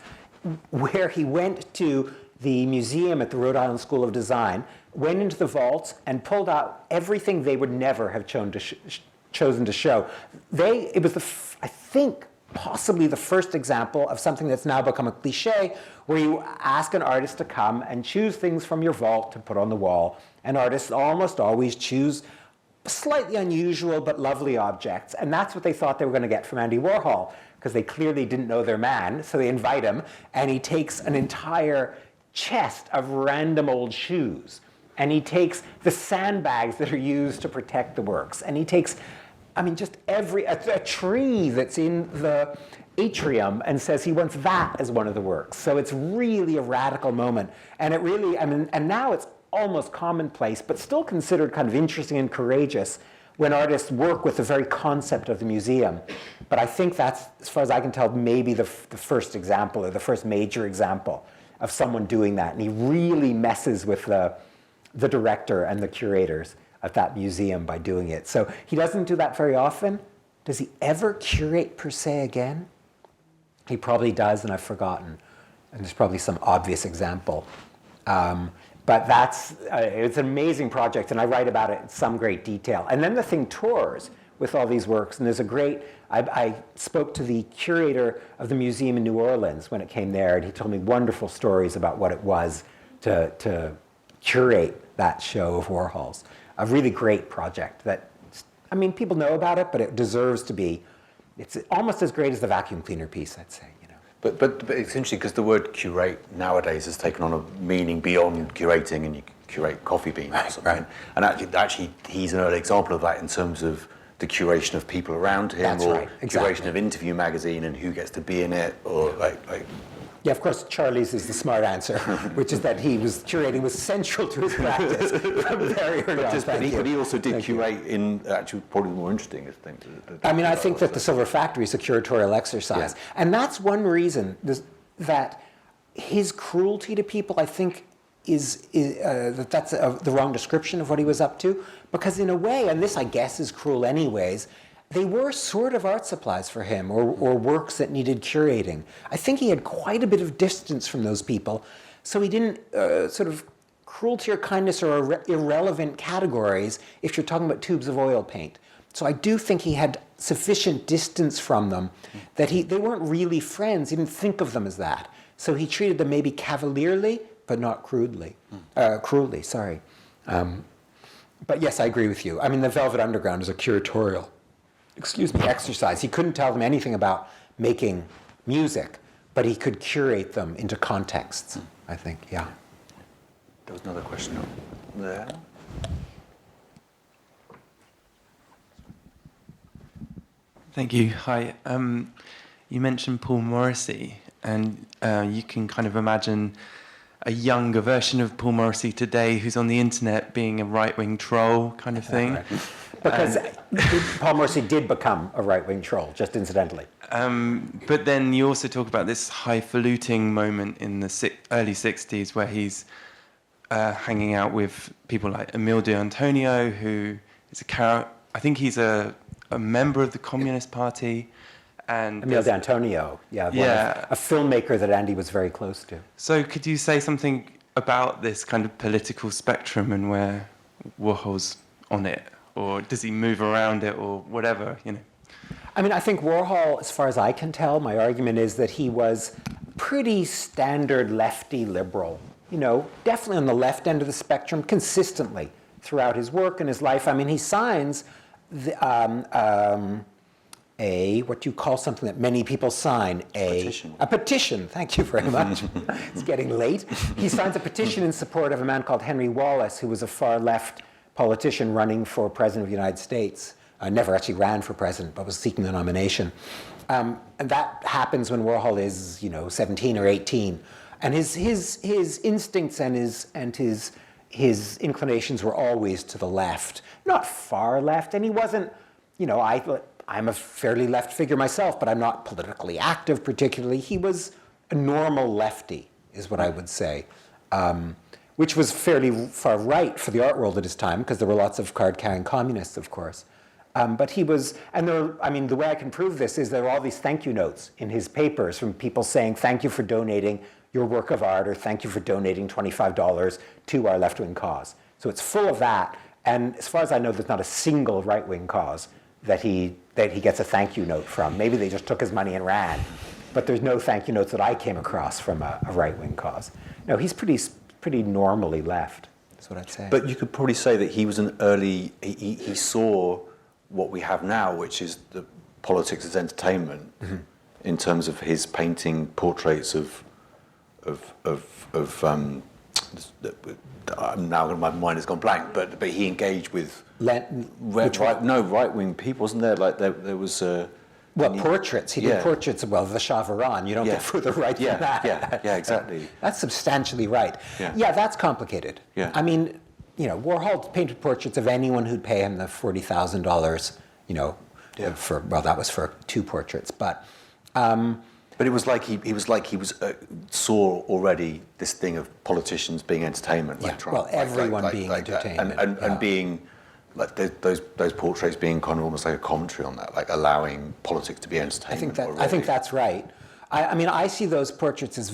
where he went to the museum at the Rhode Island School of Design, went into the vaults, and pulled out everything they would never have chosen to show. It was, I think, possibly the first example of something that's now become a cliche, where you ask an artist to come and choose things from your vault to put on the wall. And artists almost always choose slightly unusual but lovely objects. And that's what they thought they were going to get from Andy Warhol, because they clearly didn't know their man. So they invite him, and he takes an entire chest of random old shoes. And he takes the sandbags that are used to protect the works. And he takes, just a tree that's in the atrium, and says he wants that as one of the works. So it's really a radical moment. And it really, and now it's almost commonplace, but still considered kind of interesting and courageous when artists work with the very concept of the museum. But I think that's, as far as I can tell, maybe the first example, or the first major example of someone doing that. And he really messes with the director and the curators at that museum by doing it. So he doesn't do that very often. Does he ever curate per se again? He probably does, and I've forgotten. And there's probably some obvious example. But it's an amazing project, and I write about it in some great detail. And then the thing tours with all these works, and there's a great, I spoke to the curator of the museum in New Orleans when it came there, and he told me wonderful stories about what it was to curate that show of Warhol's. A really great project that, people know about it, but it deserves to be, it's almost as great as the vacuum cleaner piece, I'd say. But it's interesting because the word curate nowadays has taken on a meaning beyond curating, and you curate coffee beans or something. Right. And actually, he's an early example of that in terms of the curation of people around him, That's or right. Exactly. curation of Interview magazine and who gets to be in it, or like. Yeah, of course, Charlie's is the smart answer, which is that curating was central to his practice from very early on. But he also did curate in actually probably more interesting things. I think that the Silver Factory is a curatorial exercise. Yeah. And that's one reason that his cruelty to people, I think, that's the wrong description of what he was up to. Because in a way, and this I guess is cruel anyways, they were sort of art supplies for him, or works that needed curating. I think he had quite a bit of distance from those people, so he didn't sort of cruelty or kindness are irrelevant categories if you're talking about tubes of oil paint. So I do think he had sufficient distance from them that they weren't really friends. He didn't think of them as that. So he treated them maybe cavalierly, but not cruelly. Sorry. But yes, I agree with you. The Velvet Underground is a curatorial exercise. He couldn't tell them anything about making music, but he could curate them into contexts, I think, yeah. There was another question there. Thank you. Hi. You mentioned Paul Morrissey, and you can kind of imagine a younger version of Paul Morrissey today who's on the internet being a right-wing troll kind of thing. Right. Because Paul Morrissey did become a right-wing troll, just incidentally. But then you also talk about this highfalutin moment in the early 60s where he's hanging out with people like Emile d'Antonio, who is I think he's a member of the Communist Party. And Emile d'Antonio, a filmmaker that Andy was very close to. So could you say something about this kind of political spectrum and where Warhol's on it? Or does he move around it, or whatever, I think Warhol, as far as I can tell, my argument is that he was pretty standard lefty liberal. Definitely on the left end of the spectrum consistently throughout his work and his life. He signs what do you call something that many people sign? Petition. A petition. Thank you very much. It's getting late. He signs a petition in support of a man called Henry Wallace, who was a far-left politician running for president of the United States. Never actually ran for president, but was seeking the nomination. And that happens when Warhol is, 17 or 18. And his instincts and his inclinations were always to the left, not far left. And he wasn't, I'm a fairly left figure myself, but I'm not politically active particularly. He was a normal lefty, is what I would say, which was fairly far right for the art world at his time, because there were lots of card-carrying communists, of course. But he was, and the way I can prove this is there are all these thank you notes in his papers from people saying, thank you for donating your work of art, or thank you for donating $25 to our left-wing cause. So it's full of that. And as far as I know, there's not a single right-wing cause that he gets a thank you note from. Maybe they just took his money and ran. But there's no thank you notes that I came across from a right-wing cause. No, he's pretty normally left, is what I'd say. But you could probably say that he was he saw what we have now, which is the politics as entertainment, in terms of his painting portraits of now my mind has gone blank, but he engaged with right-wing people, wasn't there? Like there was portraits. He did portraits of, the Shah of Iran. You don't get further right than that. Yeah, exactly. That's substantially right. Yeah, that's complicated. Yeah. I mean, Warhol painted portraits of anyone who'd pay him the $40,000, that was for 2 portraits, but it was like he saw already this thing of politicians being entertainment, like Trump. Everyone being entertainment, and being like those portraits being kind of almost like a commentary on that, like allowing politics to be entertainment. I think that's right. I mean, I see those portraits as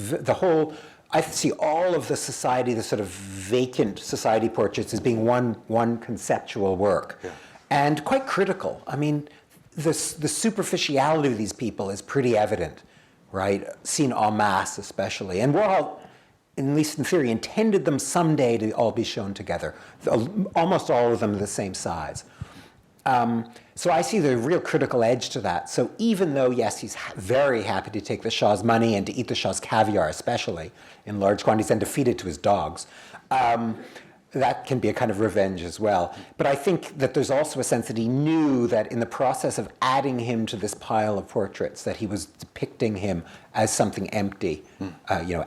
I see all of the society, the sort of vacant society portraits, as being one conceptual work, and quite critical. I mean, the superficiality of these people is pretty evident, right? Seen en masse, especially. And Warhol, at least in theory, intended them someday to all be shown together. Almost all of them are the same size. So I see the real critical edge to that. So even though, yes, he's very happy to take the Shah's money and to eat the Shah's caviar, especially in large quantities, and to feed it to his dogs, that can be a kind of revenge as well. But I think that there's also a sense that he knew that in the process of adding him to this pile of portraits, that he was depicting him as something empty,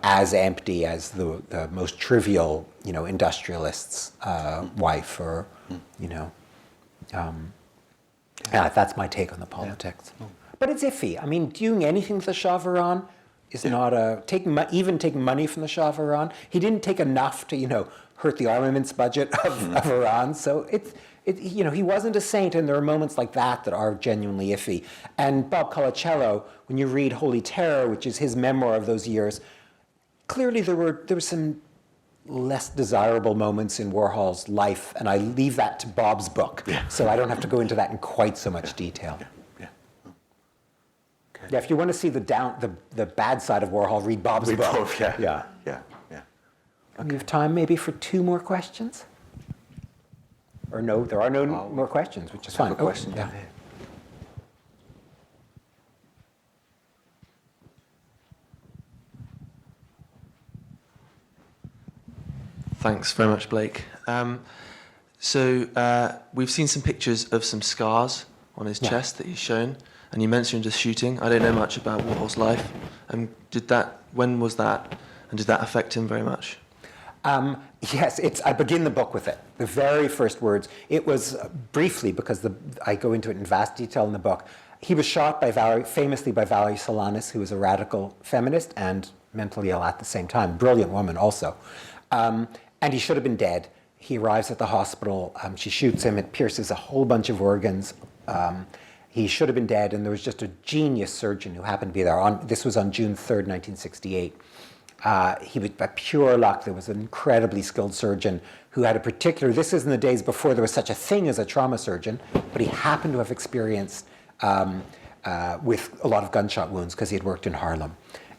as empty as the most trivial, industrialist's wife, or, that's my take on the politics. But it's iffy. I mean, doing anything with the Shah of Iran is not even taking money from the Shah of Iran. He didn't take enough to, hurt the armaments budget of Iran. So he wasn't a saint, and there are moments like that are genuinely iffy. And Bob Colacello, when you read Holy Terror, which is his memoir of those years, clearly there were some less desirable moments in Warhol's life, and I leave that to Bob's book. So I don't have to go into that in quite so much detail. Yeah, if you want to see the bad side of Warhol, read Bob's book. Yeah. We have time maybe for 2 more questions? Or no, there are no more questions, which is fine. Question. Thanks very much, Blake. So we've seen some pictures of some scars on his chest that he's shown, and you mentioned a shooting. I don't know much about Warhol's life. When was that, and did that affect him very much? Yes, I begin the book with it. The very first words. It was briefly, because I go into it in vast detail in the book. He was shot famously by Valerie Solanas, who was a radical feminist and mentally ill at the same time. Brilliant woman also. And he should have been dead. He arrives at the hospital. She shoots him. It pierces a whole bunch of organs. He should have been dead, and there was just a genius surgeon who happened to be there. This was on June 3rd, 1968. He was, by pure luck, there was an incredibly skilled surgeon who had this is in the days before there was such a thing as a trauma surgeon, but he happened to have experienced with a lot of gunshot wounds because he had worked in Harlem.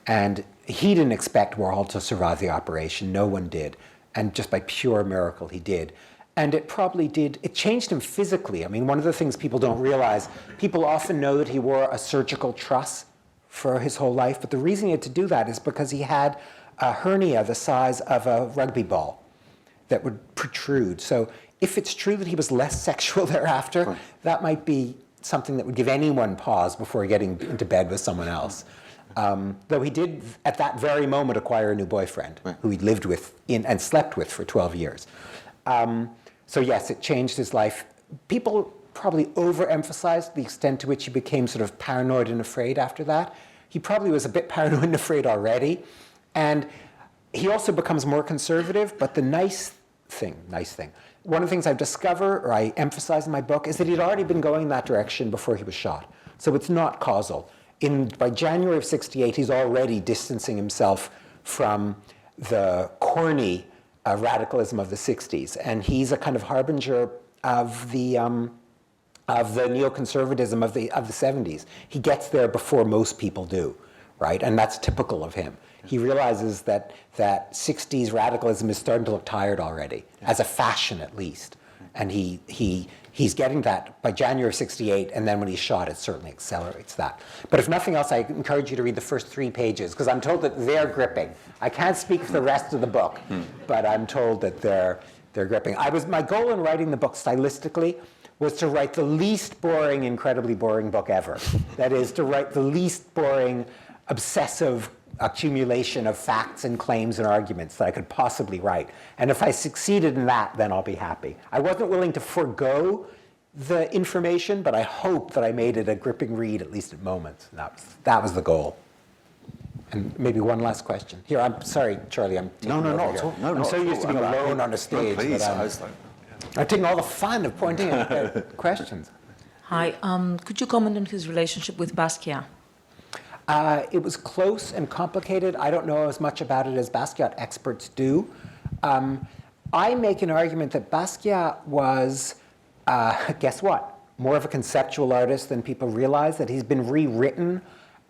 And he didn't expect Warhol to survive the operation. No one did. And just by pure miracle, he did. And it probably it changed him physically. I mean, one of the things people don't realize, people often know that he wore a surgical truss for his whole life, but the reason he had to do that is because he had a hernia the size of a rugby ball that would protrude. So if it's true that he was less sexual thereafter, that might be something that would give anyone pause before getting into bed with someone else. Though he did, at that very moment, acquire a new boyfriend who he'd lived with and slept with for 12 years. So yes, it changed his life. People probably overemphasized the extent to which he became sort of paranoid and afraid after that. He probably was a bit paranoid and afraid already. And he also becomes more conservative, but the nice thing, one of the things I've discovered, or I emphasize in my book, is that he'd already been going that direction before he was shot. So it's not causal. By January of '68, he's already distancing himself from the corny radicalism of the '60s, and he's a kind of harbinger of the neoconservatism of the '70s. He gets there before most people do, right? And that's typical of him. He realizes that 60s radicalism is starting to look tired already, as a fashion at least, and he's getting that by January of '68, and then when he's shot, it certainly accelerates that. But if nothing else, I encourage you to read the first 3 pages, because I'm told that they're gripping. I can't speak for the rest of the book, but I'm told that they're gripping. My goal in writing the book stylistically was to write the least boring, incredibly boring book ever. That is, to write the least boring, obsessive accumulation of facts and claims and arguments that I could possibly write. And if I succeeded in that, then I'll be happy. I wasn't willing to forego the information, but I hope that I made it a gripping read, at least at moments. That was the goal. And maybe one last question. Here, I'm sorry, Charlie, I'm taking over here. I'm so used to being alone on a stage that I'm taking all the fun of pointing at questions. Hi, could you comment on his relationship with Basquiat? It was close and complicated. I don't know as much about it as Basquiat experts do. I make an argument that Basquiat was, guess what, more of a conceptual artist than people realize, that he's been rewritten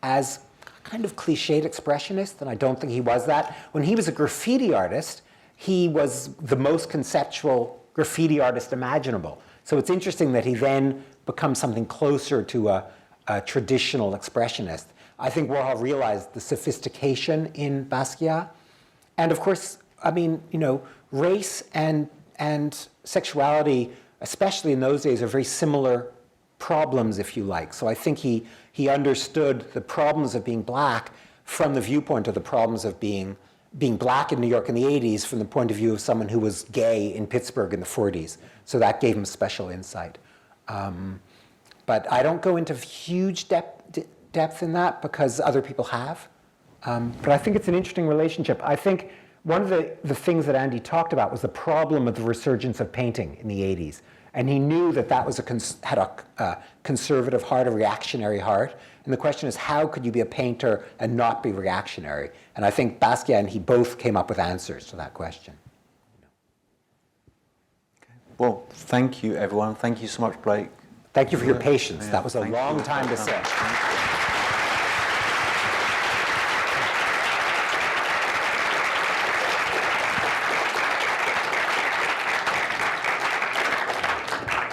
as kind of cliched expressionist, and I don't think he was that. When he was a graffiti artist, he was the most conceptual graffiti artist imaginable. So it's interesting that he then becomes something closer to a traditional expressionist. I think Warhol realized the sophistication in Basquiat. And of course, I mean, race and sexuality, especially in those days, are very similar problems, if you like. So I think he understood the problems of being black from the viewpoint of the problems of being black in New York in the 80s from the point of view of someone who was gay in Pittsburgh in the 40s. So that gave him special insight. But I don't go into huge depth in that because other people have. But I think it's an interesting relationship. I think one of the things that Andy talked about was the problem of the resurgence of painting in the 80s. And he knew that was had a conservative heart, a reactionary heart. And the question is, how could you be a painter and not be reactionary? And I think Basquiat and he both came up with answers to that question. Well, thank you, everyone. Thank you so much, Blake. Thank you for your patience. That was a long time to sit.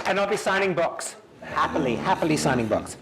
And I'll be signing books. Happily signing books.